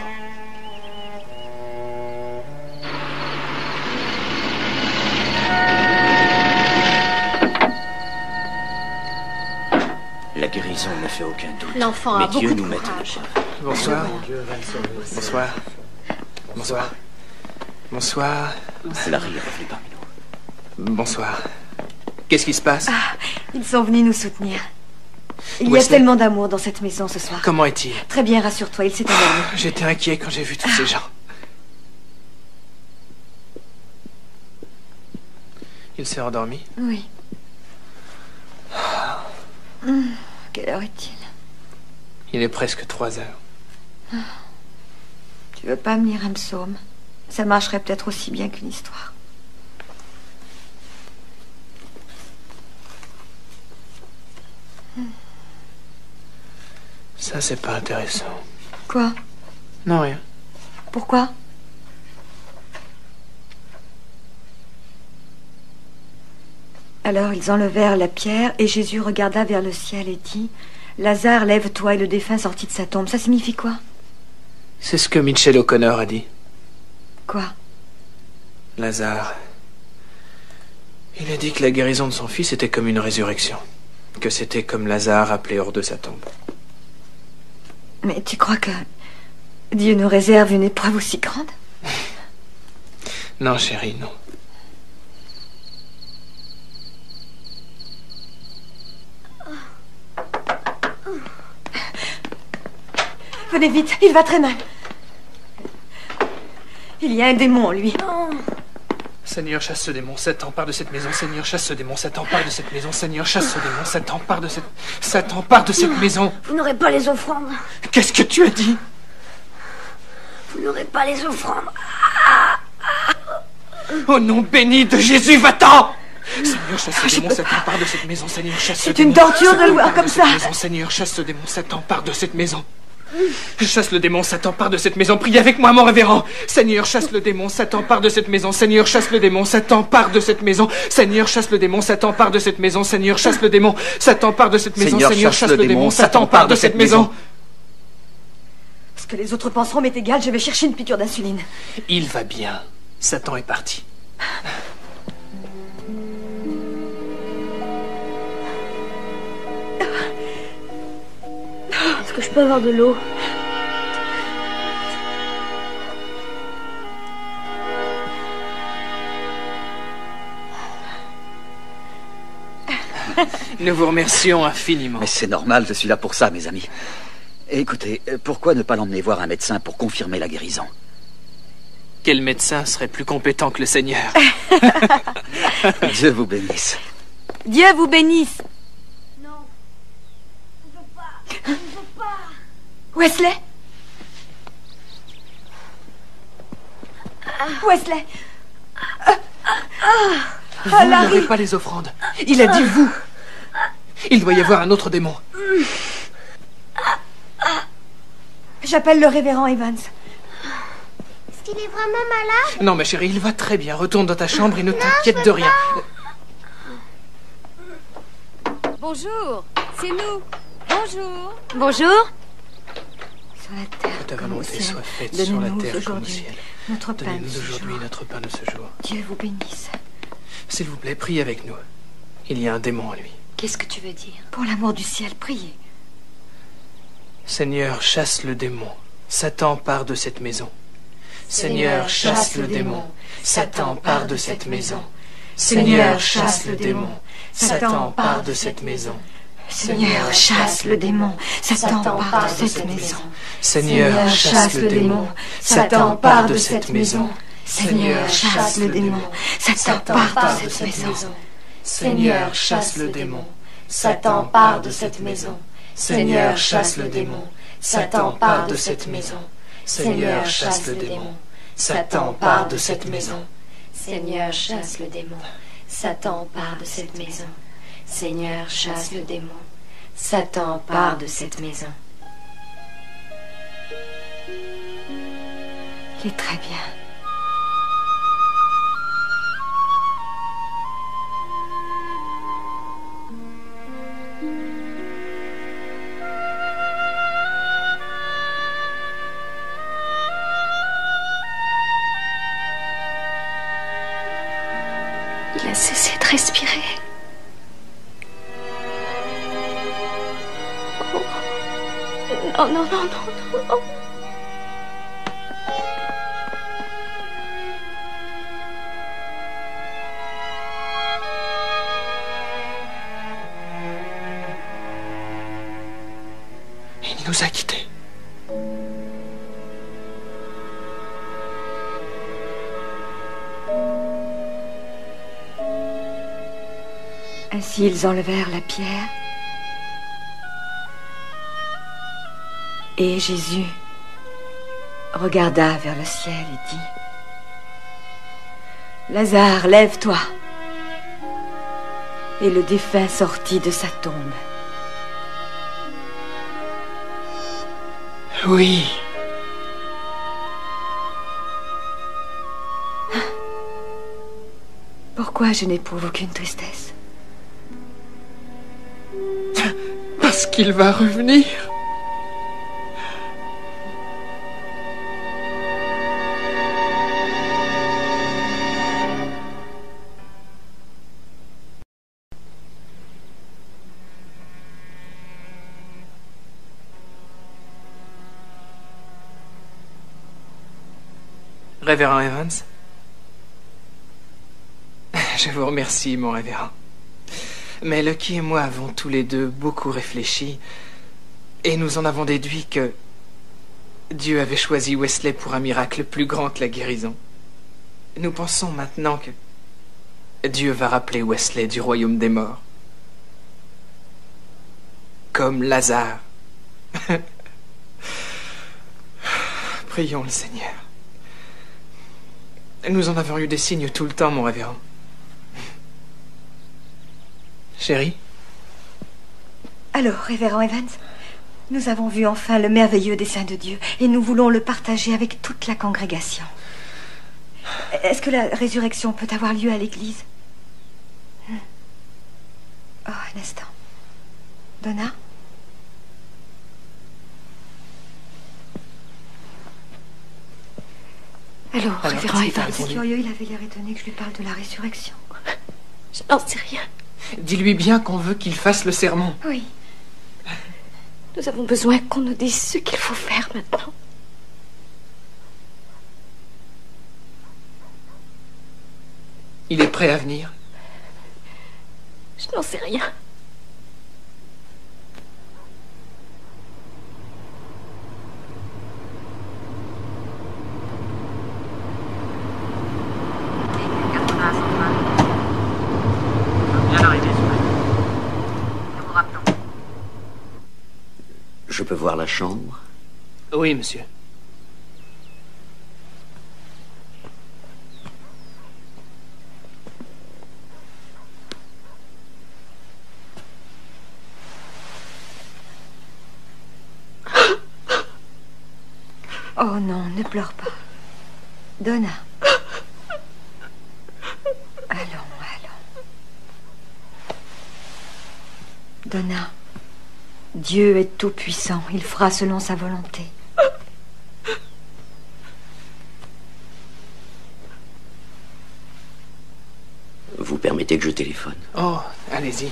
La guérison ne fait aucun doute. L'enfant mais a Dieu beaucoup nous de met courage. Bonsoir. Bonsoir. Bonsoir. Bonsoir. Larry est revenu parmi nous. Bonsoir. Qu'est-ce qui se passe? Ah, ils sont venus nous soutenir. Il y a Wesley? tellement d'amour dans cette maison ce soir. Comment est-il? Très bien, rassure-toi, il s'est endormi. J'étais inquiet quand j'ai vu tous ces gens. Il s'est endormi? Oui. Quelle heure est-il? Il est presque 3 heures. Tu veux pas me lire un psaume? Ça marcherait peut-être aussi bien qu'une histoire. Ça, c'est pas intéressant. Quoi? Non, rien. Pourquoi? Alors ils enlevèrent la pierre et Jésus regarda vers le ciel et dit: Lazare, lève-toi. Et le défunt sortit de sa tombe. Ça signifie quoi? C'est ce que Mitchell O'Connor a dit. Quoi? Lazare. Il a dit que la guérison de son fils était comme une résurrection. Que c'était comme Lazare appelé hors de sa tombe. Mais tu crois que Dieu nous réserve une épreuve aussi grande? Non, chérie, non. Venez vite, il va très mal. Il y a un démon en lui. Seigneur, chasse ce démon, Satan, part de cette maison. Seigneur, chasse ce démon, Satan, part de cette maison. Seigneur, chasse ce démon, Satan, part de cette... Satan, part de cette maison. Vous n'aurez pas les offrandes. Qu'est-ce que tu as dit? Vous n'aurez pas les offrandes. Au nom béni de Jésus, va-t'en! Seigneur, chasse ce démon, Satan, part de cette maison. Seigneur, chasse ce démon. C'est une torture de le voir comme ça. Seigneur, chasse ce démon, Satan, part de cette maison. Chasse le démon, Satan, part de cette maison. Priez avec moi, mon révérend. Seigneur, chasse le démon, Satan, part de cette maison. Seigneur, chasse le démon, Satan, part de cette maison. Seigneur, chasse le démon, Satan, part de cette maison. Seigneur, chasse le démon, Satan, part de cette maison. Seigneur, chasse le démon, Satan, part de cette maison. Ce que les autres penseront m'est égal, je vais chercher une piqûre d'insuline. Il va bien. Satan est parti. Est-ce que je peux avoir de l'eau? Nous vous remercions infiniment. Mais c'est normal, je suis là pour ça, mes amis. Écoutez, pourquoi ne pas l'emmener voir un médecin pour confirmer la guérison? Quel médecin serait plus compétent que le Seigneur? Dieu vous bénisse. Dieu vous bénisse. Non. Je veux pas. Je veux pas. Wesley? Wesley? Vous n'aurez pas les offrandes. Il a dit vous. Il doit y avoir un autre démon. J'appelle le révérend Evans. Est-ce qu'il est vraiment malade? Non, ma chérie, il va très bien. Retourne dans ta chambre et ne t'inquiète de rien. Bonjour, c'est nous. Bonjour. Bonjour. Sur la terre Que ta comme au volonté ciel, soit faite sur la donnez-nous terre comme au aujourd'hui ciel. notre pain de Donnez-nous ce aujourd'hui jour. notre pain de ce jour. Dieu vous bénisse. S'il vous plaît, priez avec nous. Il y a un démon en lui. Qu'est-ce que tu veux dire? Pour l'amour du ciel, priez. Seigneur, chasse le démon. Satan, part de cette maison. Seigneur, chasse le démon. Satan, part de cette maison. Seigneur, chasse le démon. Satan, part de cette maison. Seigneur, chasse le démon. Satan, part de cette maison. Seigneur, chasse le démon. Satan, part de cette maison. Seigneur, chasse le démon. Satan, part de cette maison. Seigneur, chasse le démon. Satan, part de cette maison. Seigneur, chasse le démon. Satan, part de cette maison. Seigneur, chasse le démon. Satan, part de cette maison. Seigneur, chasse le démon. Satan, part de cette maison. Seigneur, chasse le démon. Satan, part de cette maison. Il est très bien. Il a cessé de respirer. Oh. Non, non, non, non, non, non. Il nous a quittés. Ainsi ils enlevèrent la pierre. Et Jésus regarda vers le ciel et dit: Lazare, lève-toi. Et le défunt sortit de sa tombe. Oui. Pourquoi je n'éprouve aucune tristesse? Parce qu'il va revenir. Révérend Evans, je vous remercie, mon révérend. Mais Lucky et moi avons tous les deux beaucoup réfléchi et nous en avons déduit que Dieu avait choisi Wesley pour un miracle plus grand que la guérison. Nous pensons maintenant que Dieu va rappeler Wesley du royaume des morts. Comme Lazare. Prions le Seigneur. Nous en avons eu des signes tout le temps, mon révérend. Chérie? Alors, révérend Evans, nous avons vu enfin le merveilleux dessein de Dieu et nous voulons le partager avec toute la congrégation. Est-ce que la résurrection peut avoir lieu à l'église? Oh, un instant. Donna? Alors, révérend Evans. C'est curieux, il avait l'air étonné que je lui parle de la résurrection. Je n'en sais rien. Dis-lui bien qu'on veut qu'il fasse le sermon. Oui. Nous avons besoin qu'on nous dise ce qu'il faut faire maintenant. Il est prêt à venir? Je n'en sais rien. Je peux voir la chambre? Oui, monsieur. Oh non, ne pleure pas. Donna. Allons. Donna. Dieu est tout-puissant. Il fera selon sa volonté. Vous permettez que je téléphone? Oh, allez-y.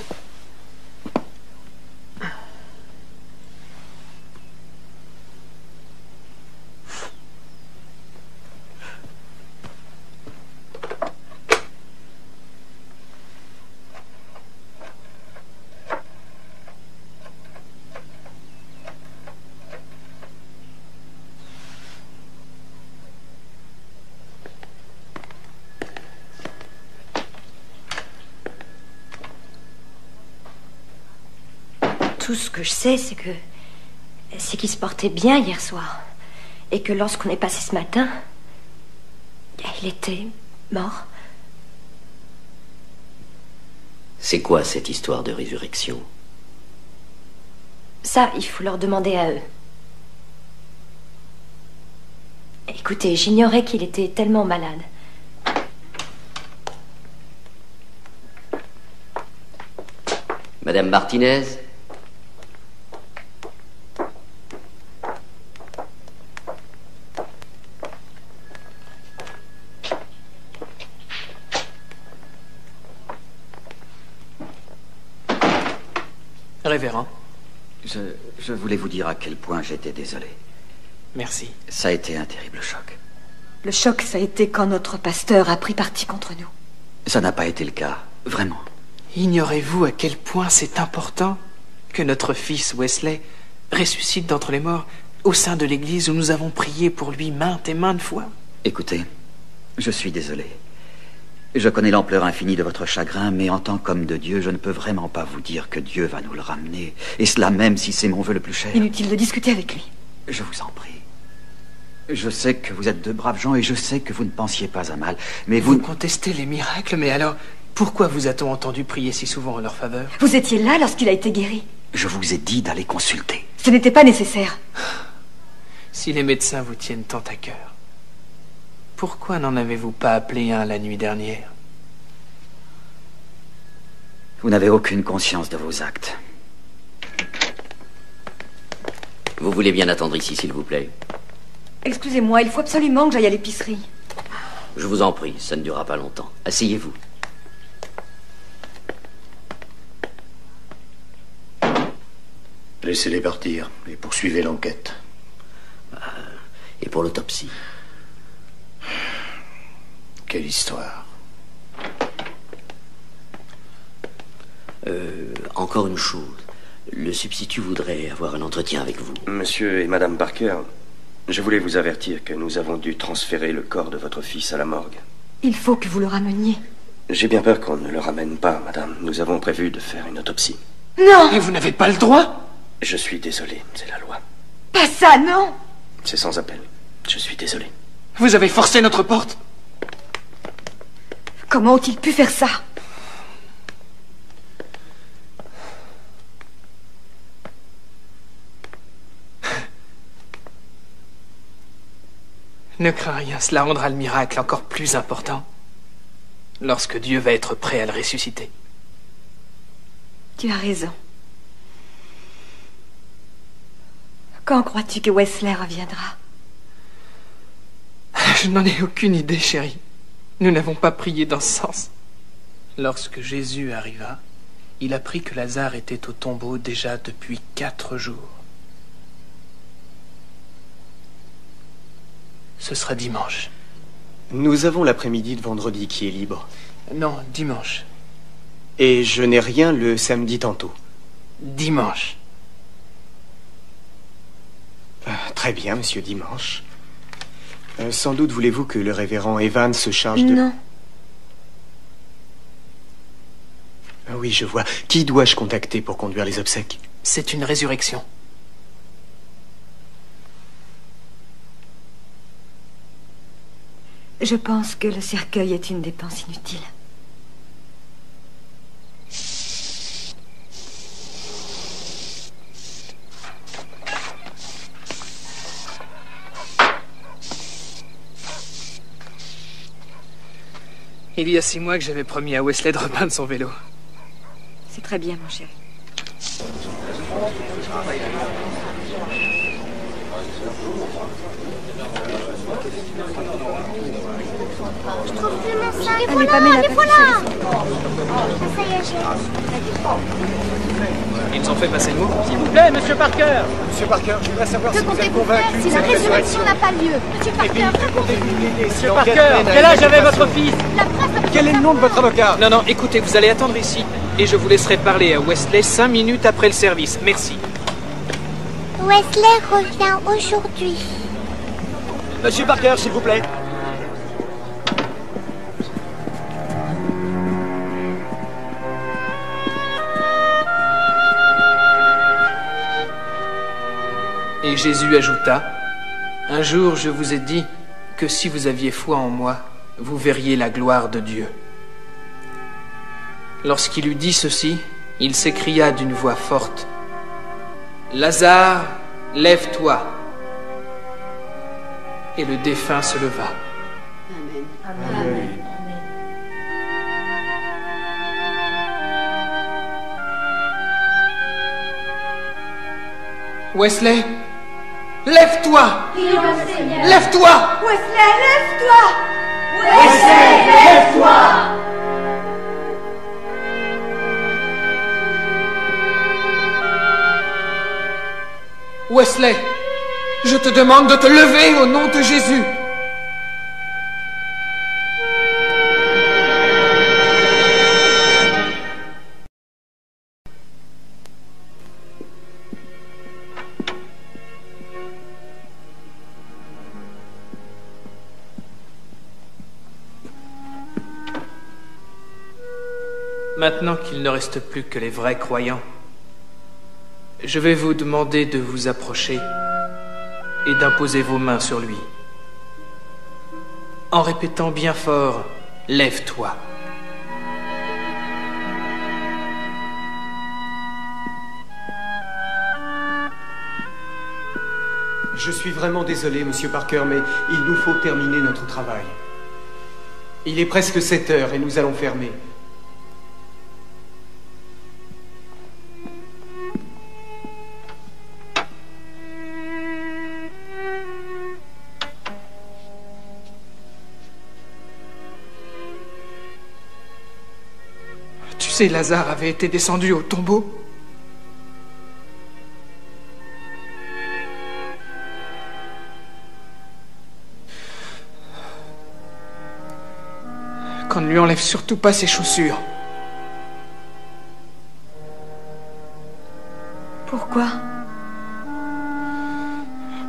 Tout ce que je sais, c'est qu'il se portait bien hier soir. Et que lorsqu'on est passé ce matin, il était mort. C'est quoi cette histoire de résurrection? Ça, il faut leur demander à eux. Écoutez, j'ignorais qu'il était tellement malade. Madame Martinez? Révérend. Je voulais vous dire à quel point j'étais désolé. Merci. Ça a été un terrible choc. Le choc, ça a été quand notre pasteur a pris parti contre nous. Ça n'a pas été le cas, vraiment. Ignorez-vous à quel point c'est important que notre fils Wesley ressuscite d'entre les morts au sein de l'église où nous avons prié pour lui maintes et maintes fois? Écoutez, je suis désolé. Je connais l'ampleur infinie de votre chagrin, mais en tant qu'homme de Dieu, je ne peux vraiment pas vous dire que Dieu va nous le ramener, et cela même si c'est mon vœu le plus cher. Inutile de discuter avec lui. Je vous en prie. Je sais que vous êtes de braves gens et je sais que vous ne pensiez pas à mal, mais vous contestez les miracles, mais alors pourquoi vous a-t-on entendu prier si souvent en leur faveur? Vous étiez là lorsqu'il a été guéri. Je vous ai dit d'aller consulter. Ce n'était pas nécessaire. Si les médecins vous tiennent tant à cœur, pourquoi n'en avez-vous pas appelé un la nuit dernière? Vous n'avez aucune conscience de vos actes. Vous voulez bien attendre ici, s'il vous plaît? Excusez-moi, il faut absolument que j'aille à l'épicerie. Je vous en prie, ça ne durera pas longtemps. Asseyez-vous. Laissez-les partir et poursuivez l'enquête. Et pour l'autopsie? Quelle histoire. Encore une chose. Le substitut voudrait avoir un entretien avec vous. Monsieur et Madame Parker, je voulais vous avertir que nous avons dû transférer le corps de votre fils à la morgue. Il faut que vous le rameniez. J'ai bien peur qu'on ne le ramène pas, madame. Nous avons prévu de faire une autopsie. Non! Et vous n'avez pas le droit? Je suis désolé, c'est la loi. Pas ça, non! C'est sans appel. Je suis désolé. Vous avez forcé notre porte? Comment ont-ils pu faire ça? Ne crains rien, cela rendra le miracle encore plus important lorsque Dieu va être prêt à le ressusciter. Tu as raison. Quand crois-tu que Wesley reviendra? Je n'en ai aucune idée, chérie. Nous n'avons pas prié dans ce sens. Lorsque Jésus arriva, il apprit que Lazare était au tombeau déjà depuis 4 jours. Ce sera dimanche. Nous avons l'après-midi de vendredi qui est libre. Non, dimanche. Et je n'ai rien le samedi tantôt. Dimanche. Très bien, monsieur Dimanche. Sans doute voulez-vous que le révérend Evans se charge de... Non. Oui, je vois. Qui dois-je contacter pour conduire les obsèques? C'est une résurrection. Je pense que le cercueil est une dépense inutile. Il y a 6 mois que j'avais promis à Wesley de repeindre son vélo. C'est très bien, mon chéri. Je trouve plus mon sac. Allez, Pamela, les voilà. Ça y est, Ils ont fait passer le mot. S'il vous plaît, monsieur Parker. Monsieur Parker, je voudrais savoir Que si vous êtes comptez-vous faire convaincu si que la cette résurrection n'a pas lieu? Monsieur Parker, Monsieur Parker, quel âge avait votre fils? Quel est le nom de votre avocat? Non, non, écoutez, vous allez attendre ici. Et je vous laisserai parler à Wesley 5 minutes après le service. Merci. Wesley revient aujourd'hui. Monsieur Parker, s'il vous plaît. Et Jésus ajouta, « Un jour je vous ai dit que si vous aviez foi en moi, vous verriez la gloire de Dieu. » Lorsqu'il eut dit ceci, il s'écria d'une voix forte, « Lazare, lève-toi !» Et le défunt se leva. Amen. Wesley, lève-toi! Lève-toi! Wesley, lève-toi! Wesley, lève-toi! Wesley, je te demande de te lever au nom de Jésus. Maintenant qu'il ne reste plus que les vrais croyants, je vais vous demander de vous approcher et d'imposer vos mains sur lui, en répétant bien fort « Lève-toi ». Je suis vraiment désolé, Monsieur Parker, mais il nous faut terminer notre travail. Il est presque 7 heures et nous allons fermer. Tu sais, Lazare avait été descendu au tombeau. Qu'on ne lui enlève surtout pas ses chaussures. Pourquoi?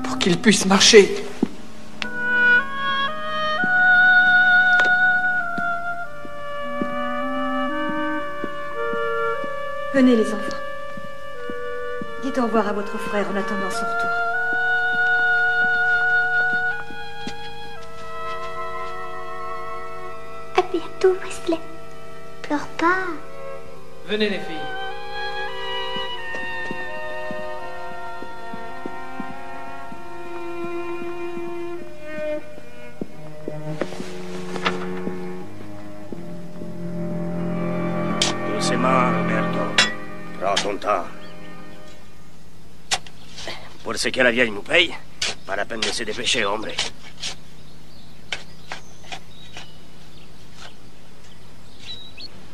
Pour qu'il puisse marcher. Venez les enfants. Dites au revoir à votre frère en attendant son retour. À bientôt, Wesley. Pleure pas. Venez les filles. Doucement, Roberto. Prends ton temps. Pour ce que la vieille nous paye, pas la peine de se dépêcher, hombre.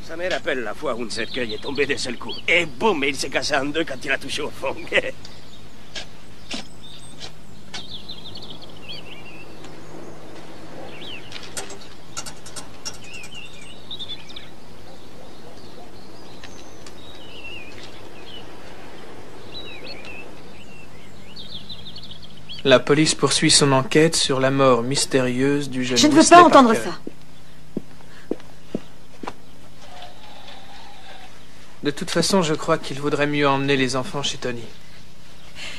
Ça me rappelle la fois où un cercueil est tombé d'un seul coup. Et boum, il s'est cassé en deux quand il a touché au fond. La police poursuit son enquête sur la mort mystérieuse du jeune Je ne veux Wesley pas entendre Parker. ça. De toute façon, je crois qu'il vaudrait mieux emmener les enfants chez Tony.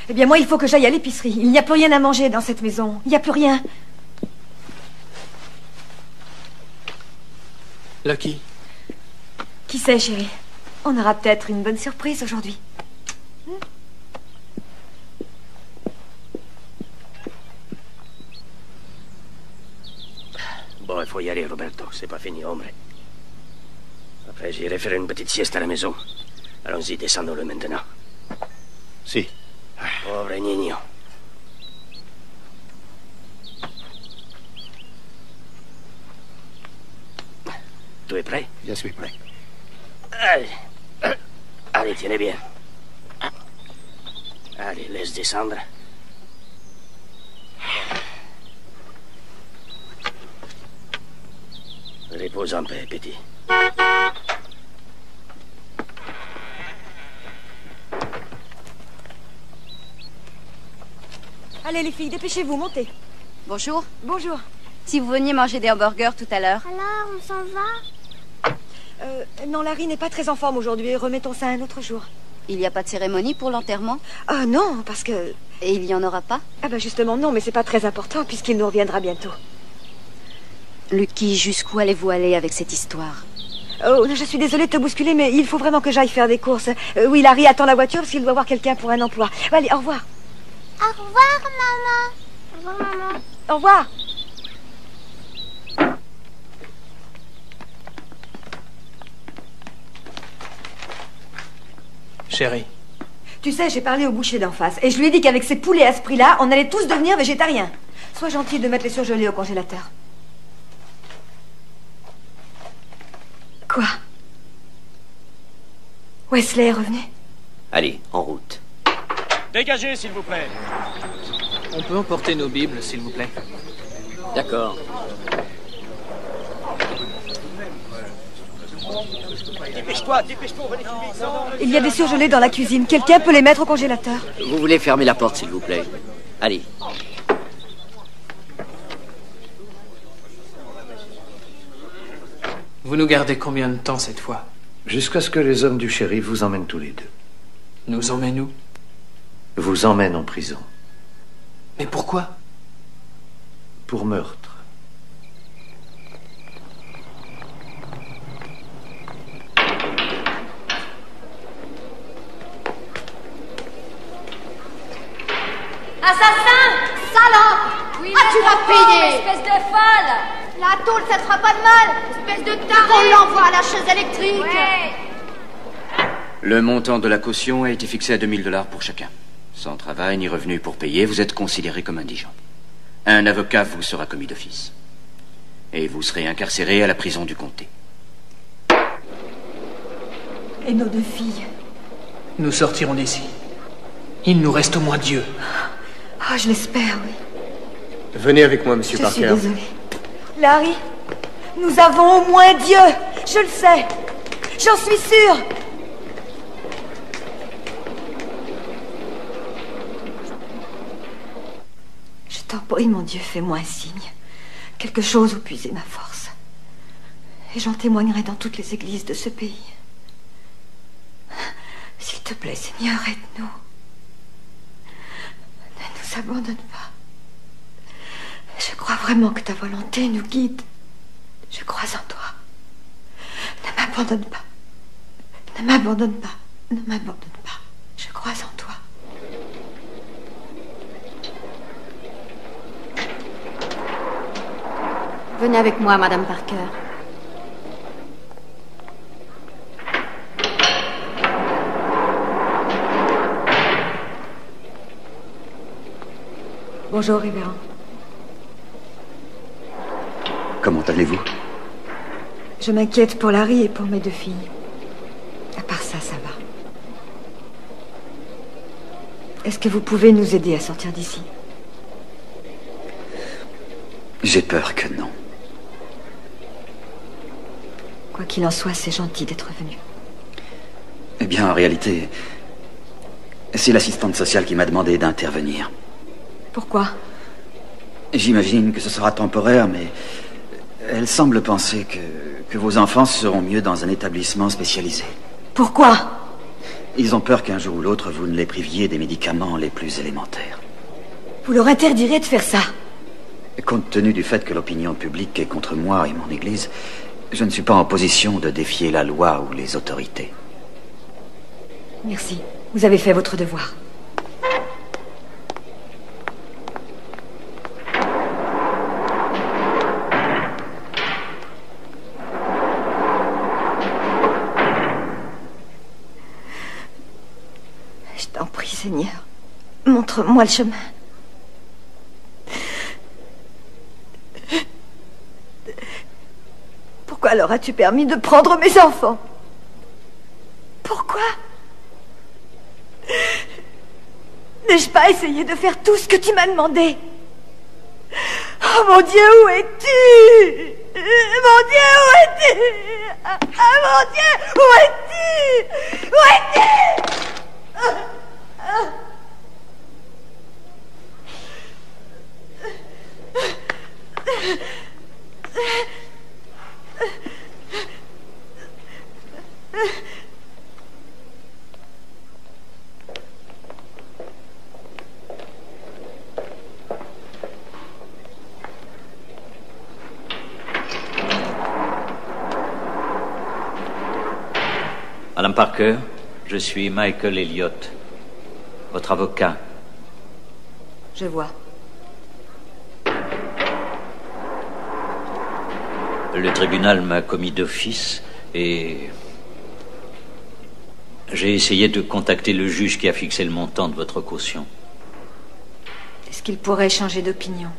Eh bien, moi, il faut que j'aille à l'épicerie. Il n'y a plus rien à manger dans cette maison. Il n'y a plus rien. Lucky. Qui sait, chérie? On aura peut-être une bonne surprise aujourd'hui. Bon, il faut y aller, Roberto. C'est pas fini, hombre. Après, j'irai faire une petite sieste à la maison. Allons-y, descendons-le maintenant. Si. Pauvre niño. Tu es prêt? Je suis prêt. Allez. Allez, tiens bien. Allez, laisse descendre. Repose en paix, petit. Allez, les filles, dépêchez-vous, montez. Bonjour. Bonjour. Si vous veniez manger des hamburgers tout à l'heure. Alors, on s'en va? Non, Larry n'est pas très en forme aujourd'hui. Remettons ça un autre jour. Il n'y a pas de cérémonie pour l'enterrement? Ah non, parce que... Et il n'y en aura pas? Ah ben justement non, mais c'est pas très important puisqu'il nous reviendra bientôt. Lucky, jusqu'où allez-vous aller avec cette histoire? Oh, je suis désolée de te bousculer, mais il faut vraiment que j'aille faire des courses. Oui, Larry attend la voiture parce qu'il doit voir quelqu'un pour un emploi. Allez, au revoir. Au revoir, maman. Au revoir, maman. Au revoir. Chérie. Tu sais, j'ai parlé au boucher d'en face et je lui ai dit qu'avec ces poulets à ce prix-là, on allait tous devenir végétariens. Sois gentil de mettre les surgelés au congélateur. Quoi? Wesley est revenu? Allez, en route. Dégagez, s'il vous plaît. On peut emporter nos Bibles, s'il vous plaît. D'accord. Dépêche-toi, on va les filmer. Il y a des surgelés dans la cuisine. Quelqu'un peut les mettre au congélateur? Vous voulez fermer la porte, s'il vous plaît? Allez. Vous nous gardez combien de temps cette fois? Jusqu'à ce que les hommes du shérif vous emmènent tous les deux. Nous emmènent où? Vous emmènent en prison. Mais pourquoi? Pour meurtre. Assassin! Salope! Oui, tu vas payer! Espèce de folle! La tôle, ça te fera pas de mal! Espèce de taré! On l'envoie à la chaise électrique! Ouais. Le montant de la caution a été fixé à 2000 $ pour chacun. Sans travail ni revenu pour payer, vous êtes considéré comme indigent. Un avocat vous sera commis d'office. Et vous serez incarcéré à la prison du comté. Et nos deux filles? Nous sortirons d'ici. Il nous reste au moins Dieu. Ah, je l'espère, oui. Venez avec moi, monsieur Parker. Je suis désolée. Larry, nous avons au moins Dieu. Je le sais. J'en suis sûre. Je t'en prie, mon Dieu, fais-moi un signe. Quelque chose où puiser ma force. Et j'en témoignerai dans toutes les églises de ce pays. S'il te plaît, Seigneur, aide-nous. Ne nous abandonne pas. Je crois vraiment que ta volonté nous guide. Je crois en toi. Ne m'abandonne pas. Ne m'abandonne pas. Ne m'abandonne pas. Je crois en toi. Venez avec moi, Madame Parker. Bonjour, révérend. Comment allez-vous? Je m'inquiète pour Larry et pour mes deux filles. À part ça, ça va. Est-ce que vous pouvez nous aider à sortir d'ici? J'ai peur que non. Quoi qu'il en soit, c'est gentil d'être venu. Eh bien, en réalité, c'est l'assistante sociale qui m'a demandé d'intervenir. Pourquoi? J'imagine que ce sera temporaire, mais elle semble penser que vos enfants seront mieux dans un établissement spécialisé. Pourquoi? Ils ont peur qu'un jour ou l'autre, vous ne les priviez des médicaments les plus élémentaires. Vous leur interdirez de faire ça? Compte tenu du fait que l'opinion publique est contre moi et mon église, je ne suis pas en position de défier la loi ou les autorités. Merci. Vous avez fait votre devoir. Je t'en prie, Seigneur. Montre-moi le chemin. Pourquoi leur as-tu permis de prendre mes enfants? Pourquoi? N'ai-je pas essayé de faire tout ce que tu m'as demandé? Oh mon Dieu, où es-tu? Mon Dieu, où es-tu? Ah, mon Dieu, où es-tu? Où es-tu? Madame Parker, je suis Michael Elliott, votre avocat. Je vois. Le tribunal m'a commis d'office et j'ai essayé de contacter le juge qui a fixé le montant de votre caution. Est-ce qu'il pourrait changer d'opinion?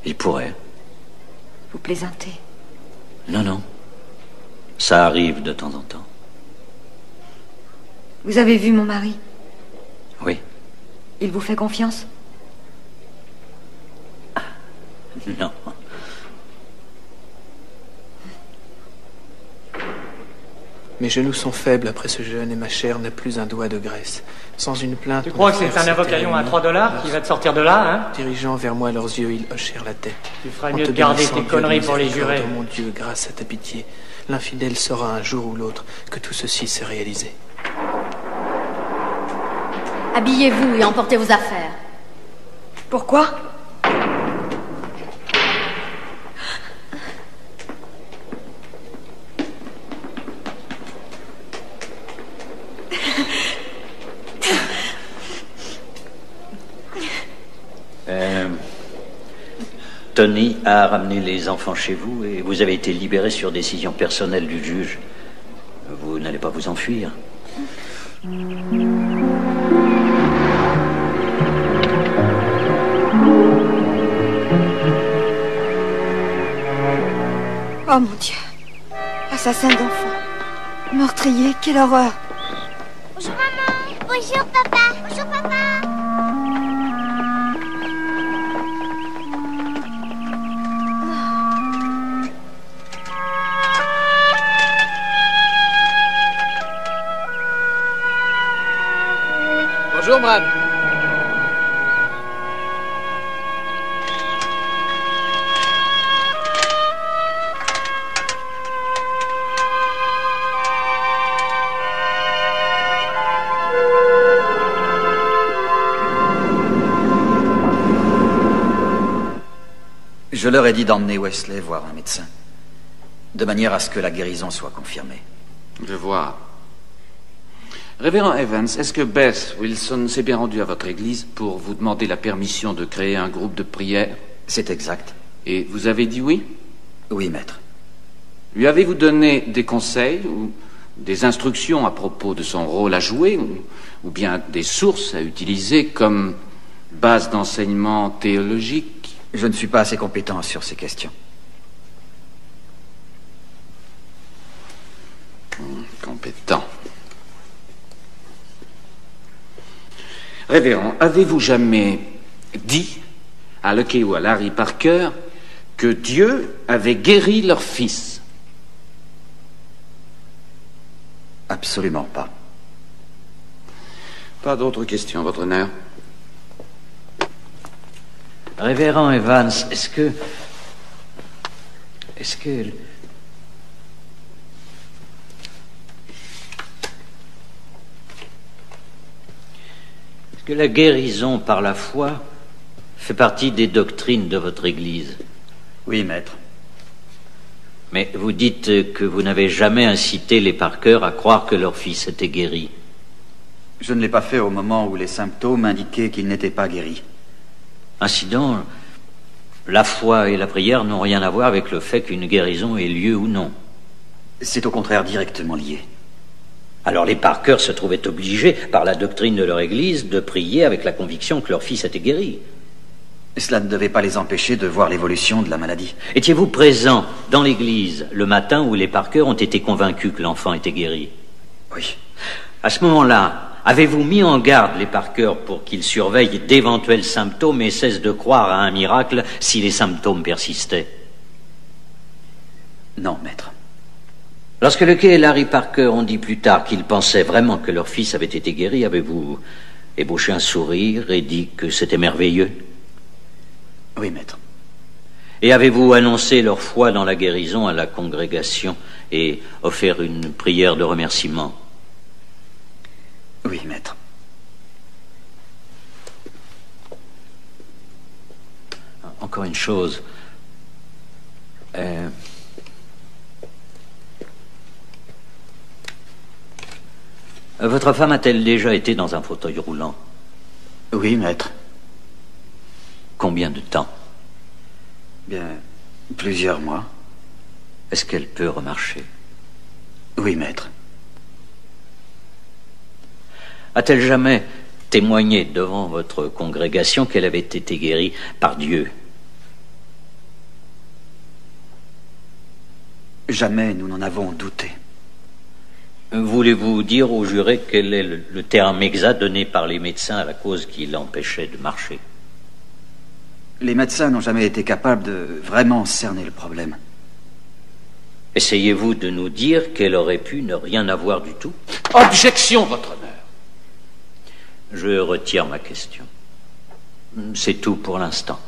Il pourrait. Vous plaisantez? Non, non. Ça arrive de temps en temps. Vous avez vu mon mari? Oui. Il vous fait confiance? Non. Mes genoux sont faibles après ce jeûne et ma chair n'a plus un doigt de graisse. Sans une plainte... Tu crois que c'est un avocaillon à $3 qui va te sortir de là, hein? Dirigeant vers moi leurs yeux, ils hochèrent la tête. Tu ferais mieux de garder tes conneries pour les jurés. Oh mon Dieu, grâce à ta pitié, l'infidèle saura un jour ou l'autre que tout ceci s'est réalisé. Habillez-vous et emportez vos affaires. Pourquoi? Tony a ramené les enfants chez vous et vous avez été libéré sur décision personnelle du juge. Vous n'allez pas vous enfuir? Oh mon Dieu. Assassin d'enfants. Meurtrier, quelle horreur. Bonjour maman. Bonjour papa. Bonjour papa. Bonjour, Brad. Je leur ai dit d'emmener Wesley voir un médecin, de manière à ce que la guérison soit confirmée. Je vois. Révérend Evans, est-ce que Beth Wilson s'est bien rendue à votre église pour vous demander la permission de créer un groupe de prière? C'est exact. Et vous avez dit oui? Oui, maître. Lui avez-vous donné des conseils ou des instructions à propos de son rôle à jouer ou bien des sources à utiliser comme base d'enseignement théologique? Je ne suis pas assez compétent sur ces questions. Compétent. Révérend, avez-vous jamais dit à Lucky ou à Larry Parker que Dieu avait guéri leur fils? Absolument pas. Pas d'autres questions, votre honneur? Révérend Evans, est-ce que la guérison par la foi fait partie des doctrines de votre Église? Oui, maître. Mais vous dites que vous n'avez jamais incité les Parker à croire que leur fils était guéri. Je ne l'ai pas fait au moment où les symptômes indiquaient qu'il n'était pas guéri. Ainsi donc, la foi et la prière n'ont rien à voir avec le fait qu'une guérison ait lieu ou non. C'est au contraire directement lié. Alors les Parker se trouvaient obligés, par la doctrine de leur Église, de prier avec la conviction que leur fils était guéri. Cela ne devait pas les empêcher de voir l'évolution de la maladie. Étiez-vous présent dans l'église le matin où les Parker ont été convaincus que l'enfant était guéri? Oui. À ce moment-là, avez-vous mis en garde les Parker pour qu'ils surveillent d'éventuels symptômes et cessent de croire à un miracle si les symptômes persistaient? Non, maître. Lorsque Lucky et Larry Parker ont dit plus tard qu'ils pensaient vraiment que leur fils avait été guéri, avez-vous ébauché un sourire et dit que c'était merveilleux? Oui, maître. Et avez-vous annoncé leur foi dans la guérison à la congrégation et offert une prière de remerciement? Oui, maître. Encore une chose. Votre femme a-t-elle déjà été dans un fauteuil roulant? Oui, maître. Combien de temps? Bien, plusieurs mois. Est-ce qu'elle peut remarcher? Oui, maître. A-t-elle jamais témoigné devant votre congrégation qu'elle avait été guérie par Dieu? Jamais nous n'en avons douté. Voulez-vous dire au juré quel est le terme exact donné par les médecins à la cause qui l'empêchait de marcher? Les médecins n'ont jamais été capables de vraiment cerner le problème. Essayez-vous de nous dire qu'elle aurait pu ne rien avoir du tout? Objection, votre honneur. Je retire ma question. C'est tout pour l'instant.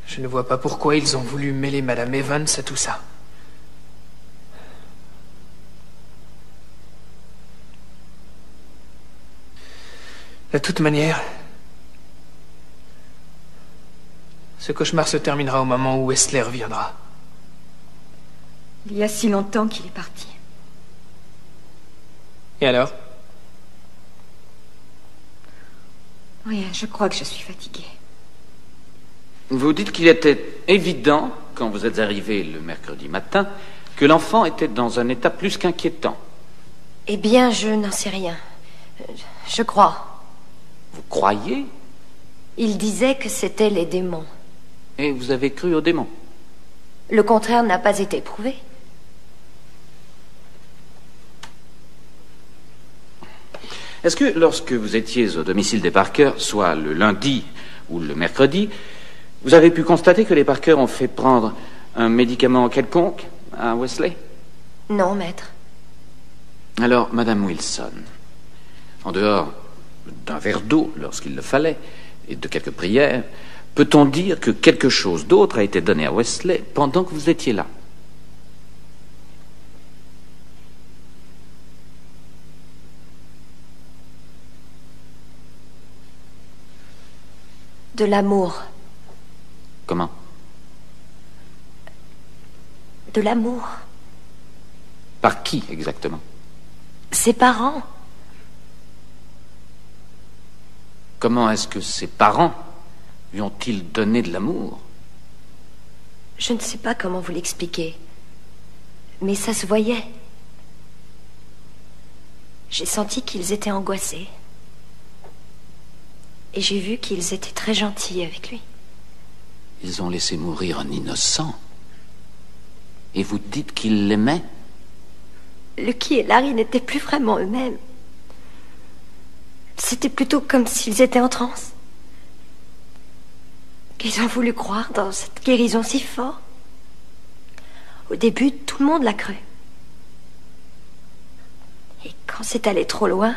Je ne vois pas pourquoi ils ont voulu mêler Madame Evans à tout ça. De toute manière, ce cauchemar se terminera au moment où Wesley reviendra. Il y a si longtemps qu'il est parti. Et alors? Rien, je crois que je suis fatiguée. Vous dites qu'il était évident, quand vous êtes arrivé le mercredi matin, que l'enfant était dans un état plus qu'inquiétant. Eh bien, je n'en sais rien. Je crois. Vous croyez? Il disait que c'était les démons. Et vous avez cru aux démons? Le contraire n'a pas été prouvé. Est-ce que lorsque vous étiez au domicile des Parker, soit le lundi ou le mercredi, vous avez pu constater que les Parker ont fait prendre un médicament quelconque à Wesley? Non, maître. Alors, Madame Wilson, en dehors d'un verre d'eau lorsqu'il le fallait et de quelques prières, peut-on dire que quelque chose d'autre a été donné à Wesley pendant que vous étiez là? De l'amour. Comment? De l'amour. Par qui exactement? Ses parents. Comment est-ce que ses parents lui ont-ils donné de l'amour? Je ne sais pas comment vous l'expliquer, mais ça se voyait. J'ai senti qu'ils étaient angoissés. Et j'ai vu qu'ils étaient très gentils avec lui. Ils ont laissé mourir un innocent. Et vous dites qu'ils l'aimaient? Lucky et Larry n'étaient plus vraiment eux-mêmes. C'était plutôt comme s'ils étaient en transe. Ils ont voulu croire dans cette guérison si fort. Au début, tout le monde l'a cru. Et quand c'est allé trop loin,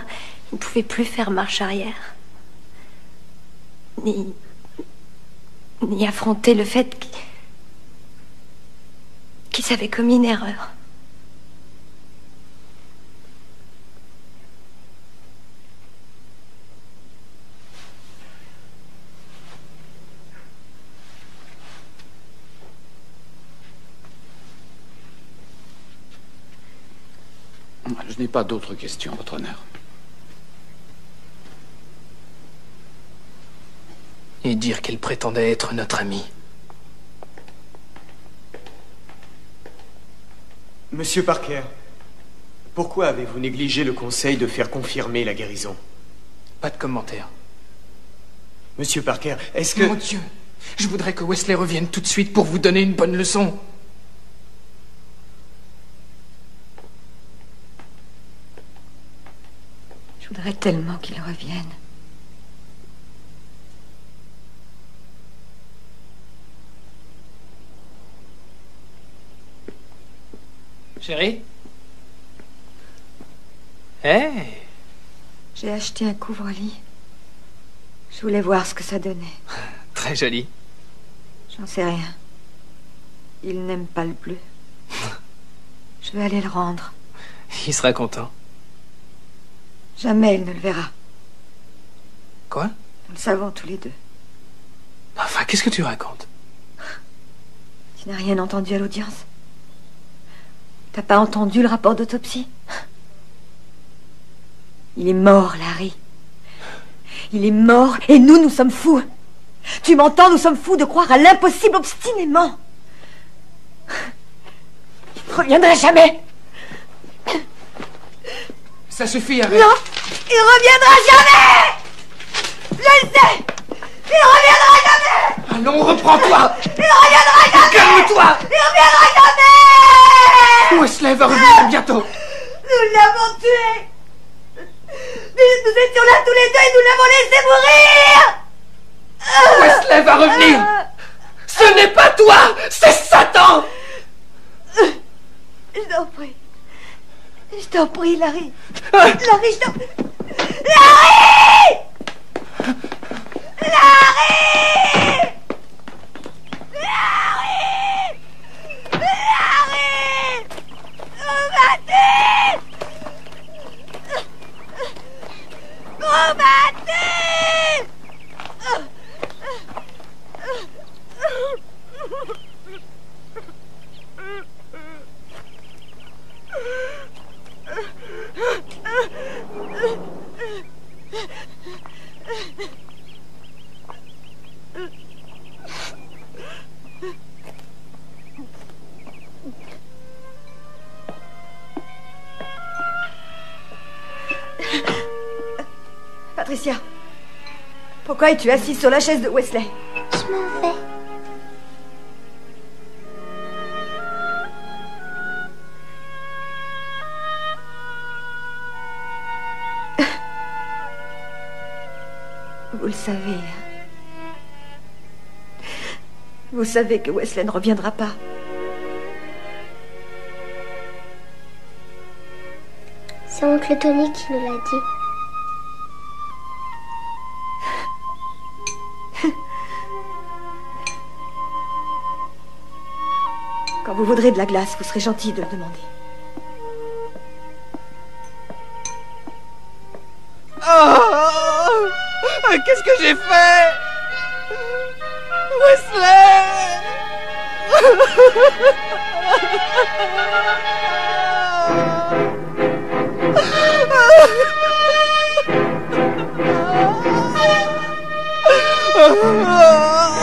ils ne pouvaient plus faire marche arrière. Ni affronter le fait qu'ils avaient commis une erreur. Je n'ai pas d'autres questions, votre honneur. Et dire qu'elle prétendait être notre amie. Monsieur Parker, pourquoi avez-vous négligé le conseil de faire confirmer la guérison? Pas de commentaire. Monsieur Parker, est-ce que... Mon Dieu, je voudrais que Wesley revienne tout de suite pour vous donner une bonne leçon. Je voudrais tellement qu'il revienne. Chérie? Hey! J'ai acheté un couvre-lit. Je voulais voir ce que ça donnait. Très joli. J'en sais rien. Il n'aime pas le bleu. Je vais aller le rendre. Il sera content. Jamais il ne le verra. Quoi? Nous le savons tous les deux. Enfin, qu'est-ce que tu racontes? Tu n'as rien entendu à l'audience? T'as pas entendu le rapport d'autopsie? Il est mort, Larry. Il est mort et nous sommes fous. Tu m'entends? Nous sommes fous de croire à l'impossible obstinément. Il ne reviendra jamais. Ça suffit, arrête. Non, il reviendra jamais. Je le sais. Il reviendra jamais. Allons, reprends-toi. Il reviendra jamais. Calme-toi. Il reviendra jamais. Wesley va revenir bientôt. Nous l'avons tué. Nous étions là tous les deux et nous l'avons laissé mourir. Wesley va revenir. Ce n'est pas toi, c'est Satan. Je t'en prie. Je t'en prie, Larry. Larry, je t'en prie. Larry! Larry! Larry! Larry! Combattez! Combattez! Patricia, pourquoi es-tu assise sur la chaise de Wesley? Je m'en vais. Vous le savez. Vous savez que Wesley ne reviendra pas. C'est oncle Tony qui nous l'a dit. Quand vous voudrez de la glace, vous serez gentil de le demander. Oh, qu'est-ce que j'ai fait? Wesley!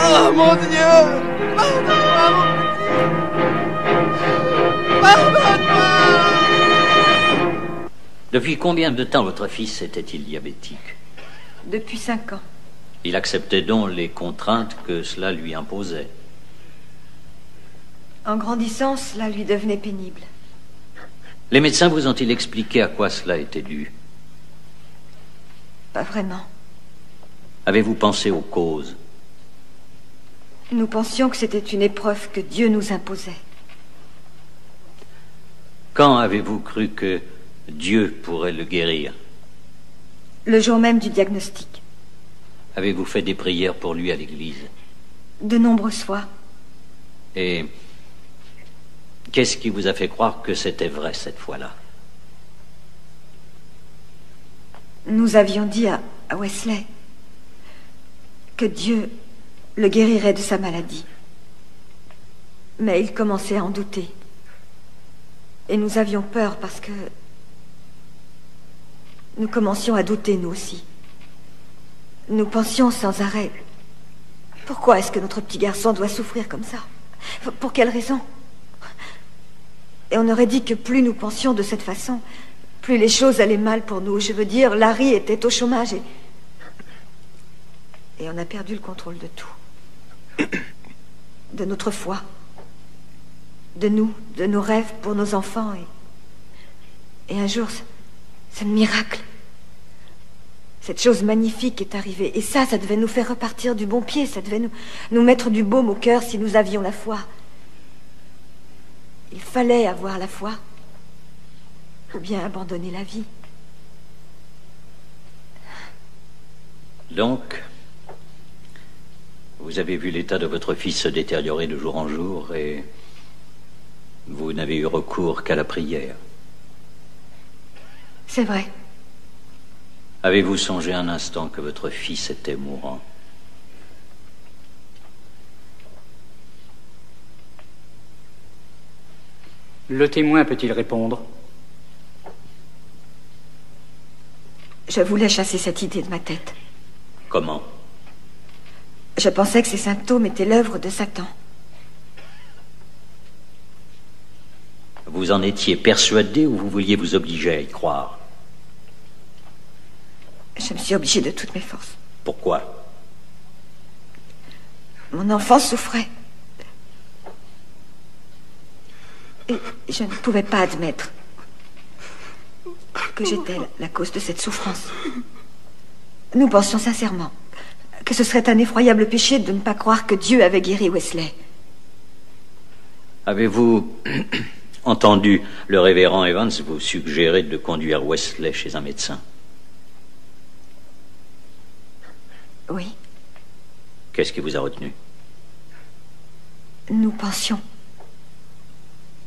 Oh, mon Dieu! Pardonne-moi, mon petit! Pardonne-moi! Depuis combien de temps votre fils était-il diabétique? Depuis 5 ans. Il acceptait donc les contraintes que cela lui imposait. En grandissant, cela lui devenait pénible. Les médecins vous ont-ils expliqué à quoi cela était dû? Pas vraiment. Avez-vous pensé aux causes? Nous pensions que c'était une épreuve que Dieu nous imposait. Quand avez-vous cru que Dieu pourrait le guérir? Le jour même du diagnostic. Avez-vous fait des prières pour lui à l'église? De nombreuses fois. Et qu'est-ce qui vous a fait croire que c'était vrai cette fois-là? Nous avions dit à Wesley que Dieu le guérirait de sa maladie. Mais il commençait à en douter. Et nous avions peur parce que nous commencions à douter, nous aussi. Nous pensions sans arrêt, pourquoi est-ce que notre petit garçon doit souffrir comme ça? Pour quelle raison? Et on aurait dit que plus nous pensions de cette façon, plus les choses allaient mal pour nous. Je veux dire, Larry était au chômage et on a perdu le contrôle de tout. De notre foi, de nous, de nos rêves pour nos enfants. Et un jour, ce miracle, cette chose magnifique est arrivée. Et ça devait nous faire repartir du bon pied. Ça devait nous mettre du baume au cœur si nous avions la foi. Il fallait avoir la foi. Ou bien abandonner la vie. Donc, vous avez vu l'état de votre fils se détériorer de jour en jour et vous n'avez eu recours qu'à la prière. C'est vrai. Avez-vous songé un instant que votre fils était mourant? Le témoin peut-il répondre? Je voulais chasser cette idée de ma tête. Comment? Je pensais que ces symptômes étaient l'œuvre de Satan. Vous en étiez persuadé ou vous vouliez vous obliger à y croire? Je me suis obligée de toutes mes forces. Pourquoi? Mon enfant souffrait. Et je ne pouvais pas admettre que j'étais la cause de cette souffrance. Nous pensions sincèrement que ce serait un effroyable péché de ne pas croire que Dieu avait guéri Wesley. Avez-vous entendu le révérend Evans vous suggérer de conduire Wesley chez un médecin? Oui. Qu'est-ce qui vous a retenu? Nous pensions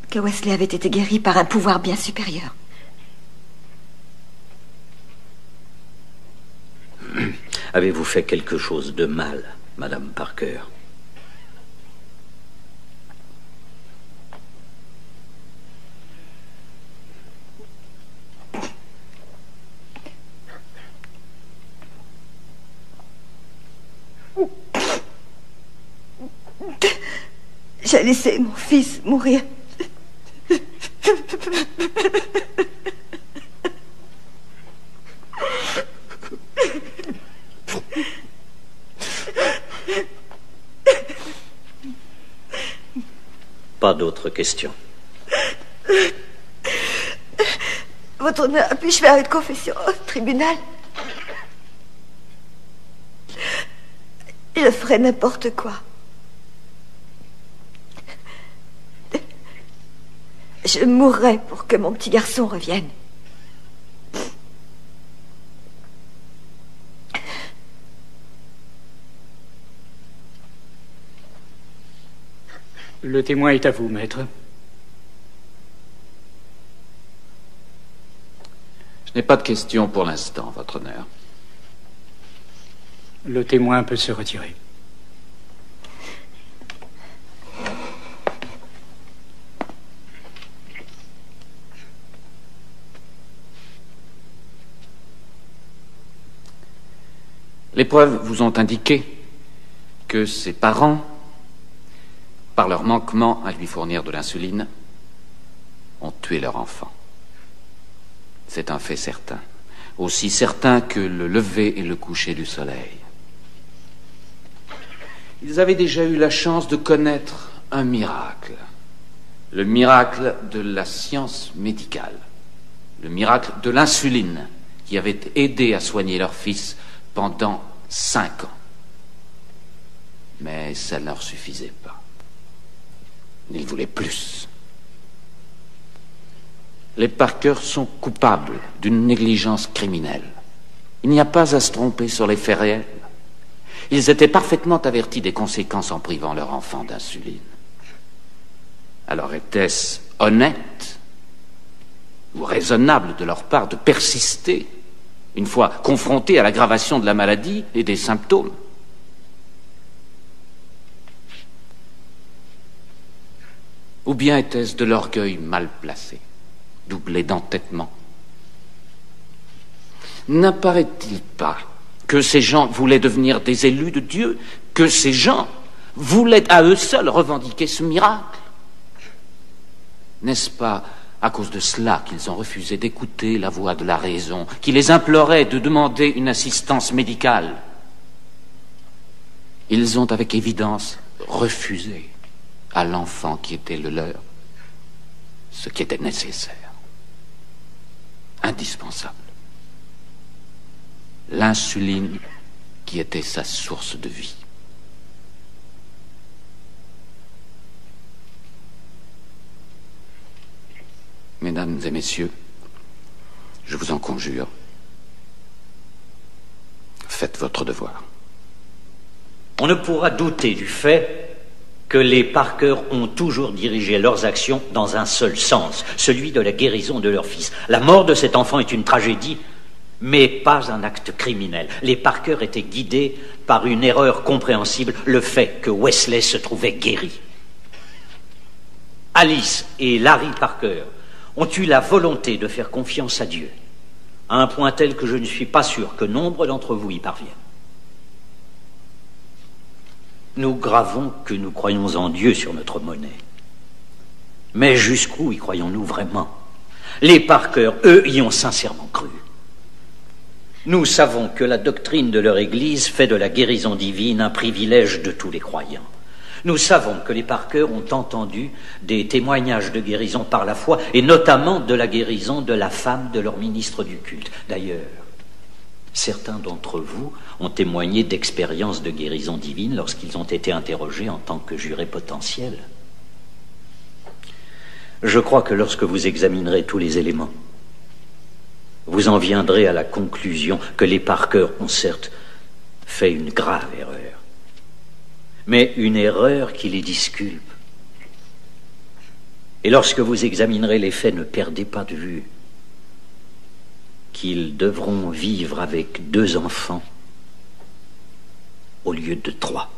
que Wesley avait été guéri par un pouvoir bien supérieur. Avez-vous fait quelque chose de mal, Madame Parker? J'ai laissé mon fils mourir. Pas d'autres questions. Votre honneur, puis-je faire une confession au tribunal? Je ferai n'importe quoi. Je mourrai pour que mon petit garçon revienne. Le témoin est à vous, maître. Je n'ai pas de questions pour l'instant, votre honneur. Le témoin peut se retirer. Les preuves vous ont indiqué que ses parents, par leur manquement à lui fournir de l'insuline, ont tué leur enfant. C'est un fait certain, aussi certain que le lever et le coucher du soleil. Ils avaient déjà eu la chance de connaître un miracle, le miracle de la science médicale, le miracle de l'insuline qui avait aidé à soigner leur fils pendant 5 ans. Mais ça ne leur suffisait pas. Ils voulaient plus. Les Parker sont coupables d'une négligence criminelle. Il n'y a pas à se tromper sur les faits réels. Ils étaient parfaitement avertis des conséquences en privant leur enfant d'insuline. Alors était-ce honnête ou raisonnable de leur part de persister une fois confrontés à l'aggravation de la maladie et des symptômes? Ou bien était-ce de l'orgueil mal placé, doublé d'entêtement? N'apparaît-il pas que ces gens voulaient devenir des élus de Dieu, que ces gens voulaient à eux seuls revendiquer ce miracle? N'est-ce pas à cause de cela qu'ils ont refusé d'écouter la voix de la raison, qui les implorait de demander une assistance médicale? Ils ont avec évidence refusé à l'enfant qui était le leur ce qui était nécessaire, indispensable. L'insuline qui était sa source de vie. Mesdames et messieurs, je vous en conjure, faites votre devoir. On ne pourra douter du fait que les Parker ont toujours dirigé leurs actions dans un seul sens, celui de la guérison de leur fils. La mort de cet enfant est une tragédie, mais pas un acte criminel. Les Parker étaient guidés par une erreur compréhensible, le fait que Wesley se trouvait guéri. Alice et Larry Parker ont eu la volonté de faire confiance à Dieu, à un point tel que je ne suis pas sûr que nombre d'entre vous y parviennent. Nous gravons que nous croyons en Dieu sur notre monnaie. Mais jusqu'où y croyons-nous vraiment? Les Parker, eux, y ont sincèrement cru. Nous savons que la doctrine de leur Église fait de la guérison divine un privilège de tous les croyants. Nous savons que les Parker ont entendu des témoignages de guérison par la foi, et notamment de la guérison de la femme de leur ministre du culte. D'ailleurs, certains d'entre vous ont témoigné d'expériences de guérison divine lorsqu'ils ont été interrogés en tant que jurés potentiels. Je crois que lorsque vous examinerez tous les éléments, vous en viendrez à la conclusion que les Parker ont certes fait une grave erreur, mais une erreur qui les disculpe. Et lorsque vous examinerez les faits, ne perdez pas de vue qu'ils devront vivre avec 2 enfants au lieu de 3.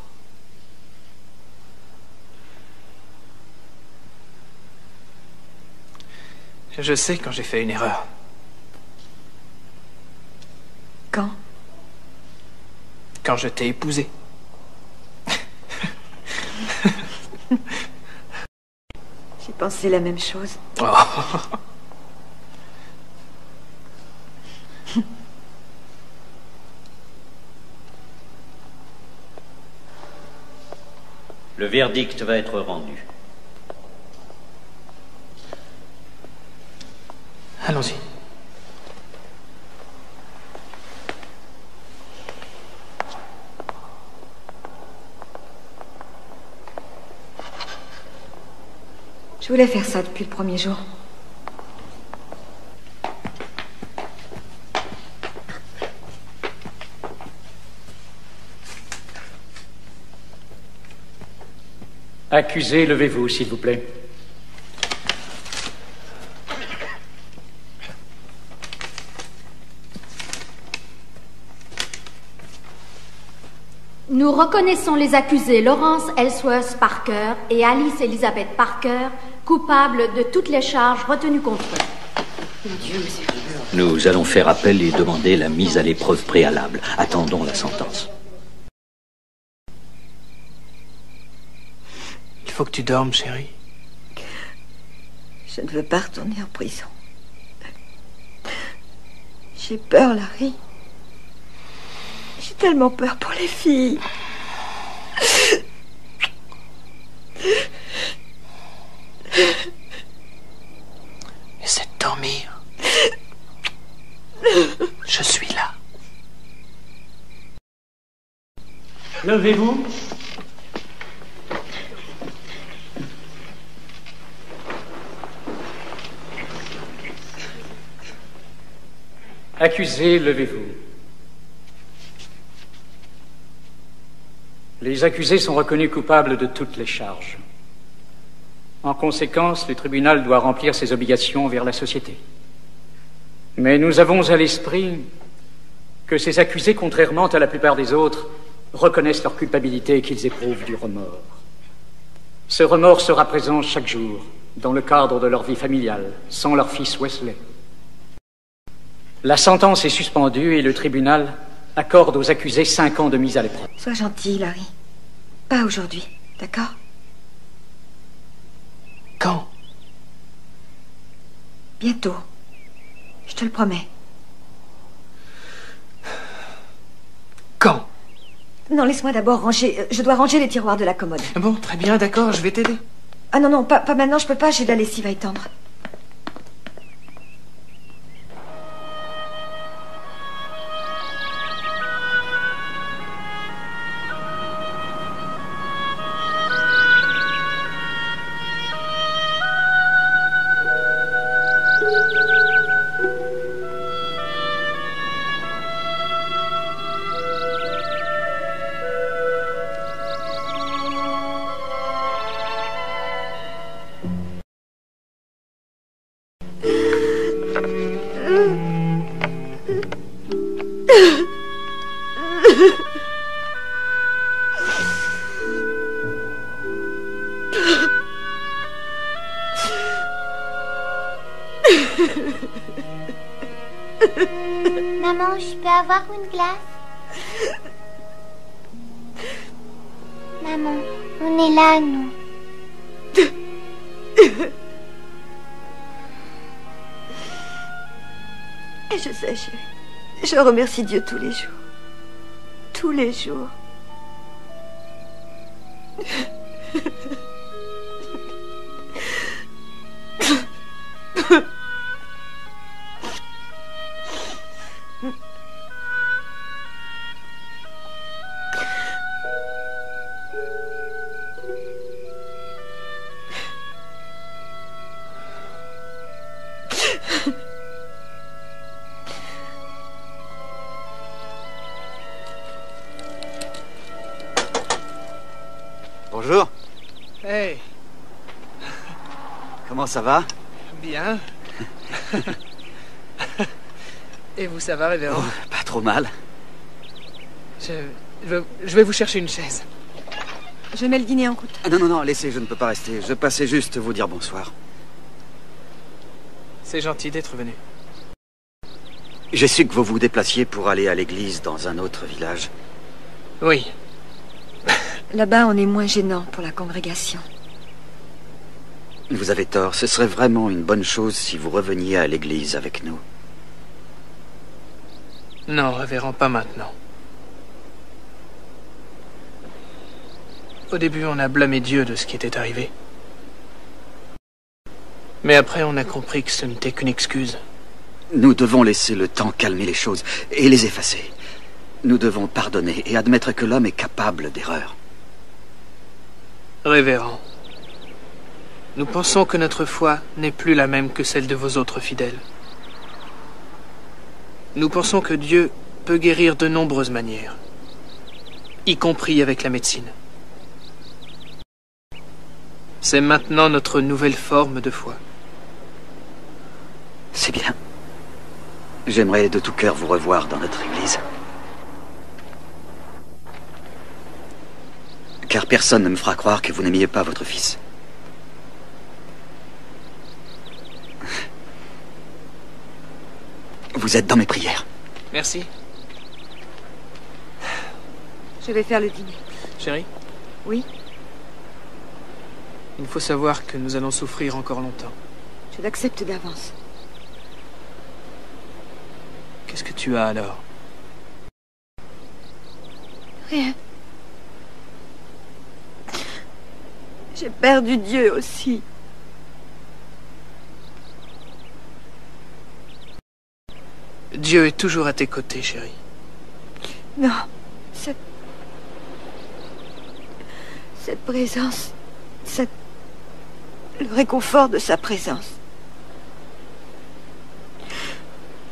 Je sais quand j'ai fait une erreur. Quand? Quand je t'ai épousé. J'ai pensé la même chose. Oh. Le verdict va être rendu. Allons-y. Je voulais faire ça depuis le premier jour. Accusé, levez-vous, s'il vous plaît. Nous reconnaissons les accusés Lawrence Ellsworth Parker et Alice Elizabeth Parker coupables de toutes les charges retenues contre eux. Nous allons faire appel et demander la mise à l'épreuve préalable. Attendons la sentence. Il faut que tu dormes, chérie. Je ne veux pas retourner en prison. J'ai peur, Larry. J'ai tellement peur pour les filles. Essaie de dormir. Je suis là. Levez-vous. Accusé, levez-vous. Les accusés sont reconnus coupables de toutes les charges. En conséquence, le tribunal doit remplir ses obligations envers la société. Mais nous avons à l'esprit que ces accusés, contrairement à la plupart des autres, reconnaissent leur culpabilité et qu'ils éprouvent du remords. Ce remords sera présent chaque jour, dans le cadre de leur vie familiale, sans leur fils Wesley. La sentence est suspendue et le tribunal accorde aux accusés 5 ans de mise à l'épreuve. Sois gentil, Larry. Pas aujourd'hui, d'accord? Quand? Bientôt. Je te le promets. Quand? Non, laisse-moi d'abord ranger... je dois ranger les tiroirs de la commode. Bon, très bien, d'accord, je vais t'aider. Ah non, pas maintenant, je peux pas, j'ai de la lessive à étendre. Maman, je peux avoir une glace? Maman, on est là, nous. Et je sais, chérie. Je remercie Dieu tous les jours. Tous les jours. Bonjour. Hey. Comment ça va? Bien. Et vous, ça va, révérend? Pas trop mal. Je vais vous chercher une chaise. Je mets le dîner en croûte. Ah, non, laissez, je ne peux pas rester. Je passais juste vous dire bonsoir. C'est gentil d'être venu. J'ai su que vous vous déplaciez pour aller à l'église dans un autre village. Oui. Là-bas, on est moins gênant pour la congrégation. Vous avez tort. Ce serait vraiment une bonne chose si vous reveniez à l'église avec nous. Non, révérend, pas maintenant. Au début, on a blâmé Dieu de ce qui était arrivé. Mais après, on a compris que ce n'était qu'une excuse. Nous devons laisser le temps calmer les choses et les effacer. Nous devons pardonner et admettre que l'homme est capable d'erreurs. Révérend, nous pensons que notre foi n'est plus la même que celle de vos autres fidèles. Nous pensons que Dieu peut guérir de nombreuses manières, y compris avec la médecine. C'est maintenant notre nouvelle forme de foi. C'est bien. J'aimerais de tout cœur vous revoir dans notre église. Car personne ne me fera croire que vous n'aimiez pas votre fils. Vous êtes dans mes prières. Merci. Je vais faire le dîner. Chérie? Oui? Il faut savoir que nous allons souffrir encore longtemps. Je l'accepte d'avance. Qu'est-ce que tu as alors? Rien. J'ai perdu Dieu aussi. Dieu est toujours à tes côtés, chérie. Non, cette présence, le réconfort de sa présence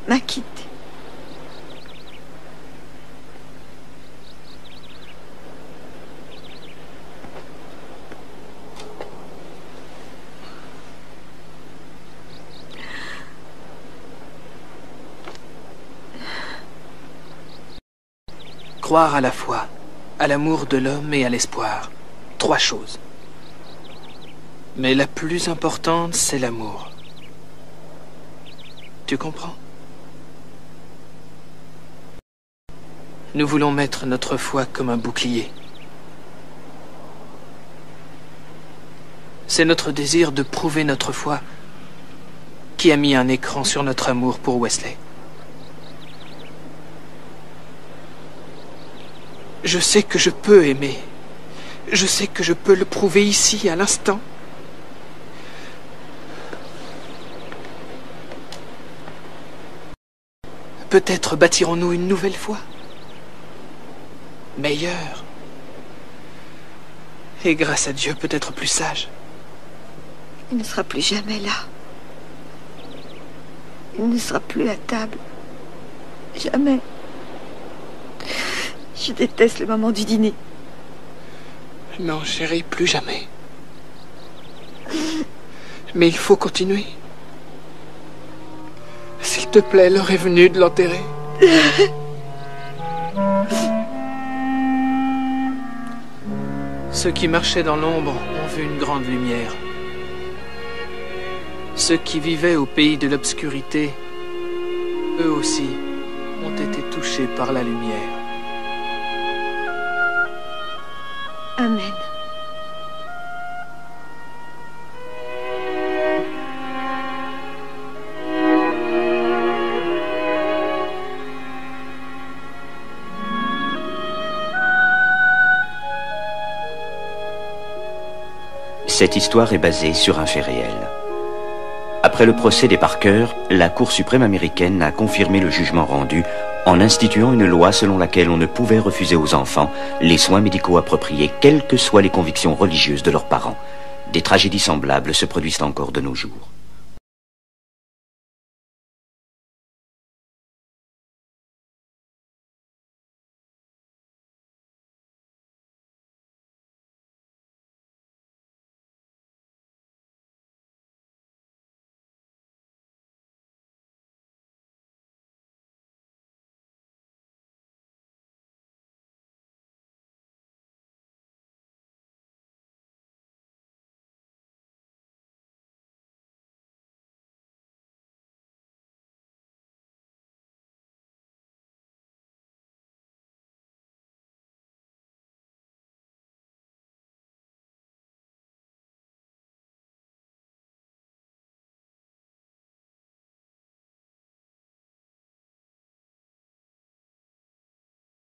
m'a quitté. Croire à la foi, à l'amour de l'homme et à l'espoir. 3 choses. Mais la plus importante, c'est l'amour. Tu comprends? Nous voulons mettre notre foi comme un bouclier. C'est notre désir de prouver notre foi qui a mis un écran sur notre amour pour Wesley. Je sais que je peux aimer. Je sais que je peux le prouver ici, à l'instant. Peut-être bâtirons-nous une nouvelle foi. Meilleure. Et grâce à Dieu, peut-être plus sage. Il ne sera plus jamais là. Il ne sera plus à table. Jamais. Je déteste le moment du dîner. Non, chérie, plus jamais. Mais il faut continuer. S'il te plaît, l'heure est venue de l'enterrer. Ceux qui marchaient dans l'ombre ont vu une grande lumière. Ceux qui vivaient au pays de l'obscurité, eux aussi, ont été touchés par la lumière. Amen. Cette histoire est basée sur un fait réel. Après le procès des Parker, la Cour suprême américaine a confirmé le jugement rendu en instituant une loi selon laquelle on ne pouvait refuser aux enfants les soins médicaux appropriés, quelles que soient les convictions religieuses de leurs parents. Des tragédies semblables se produisent encore de nos jours.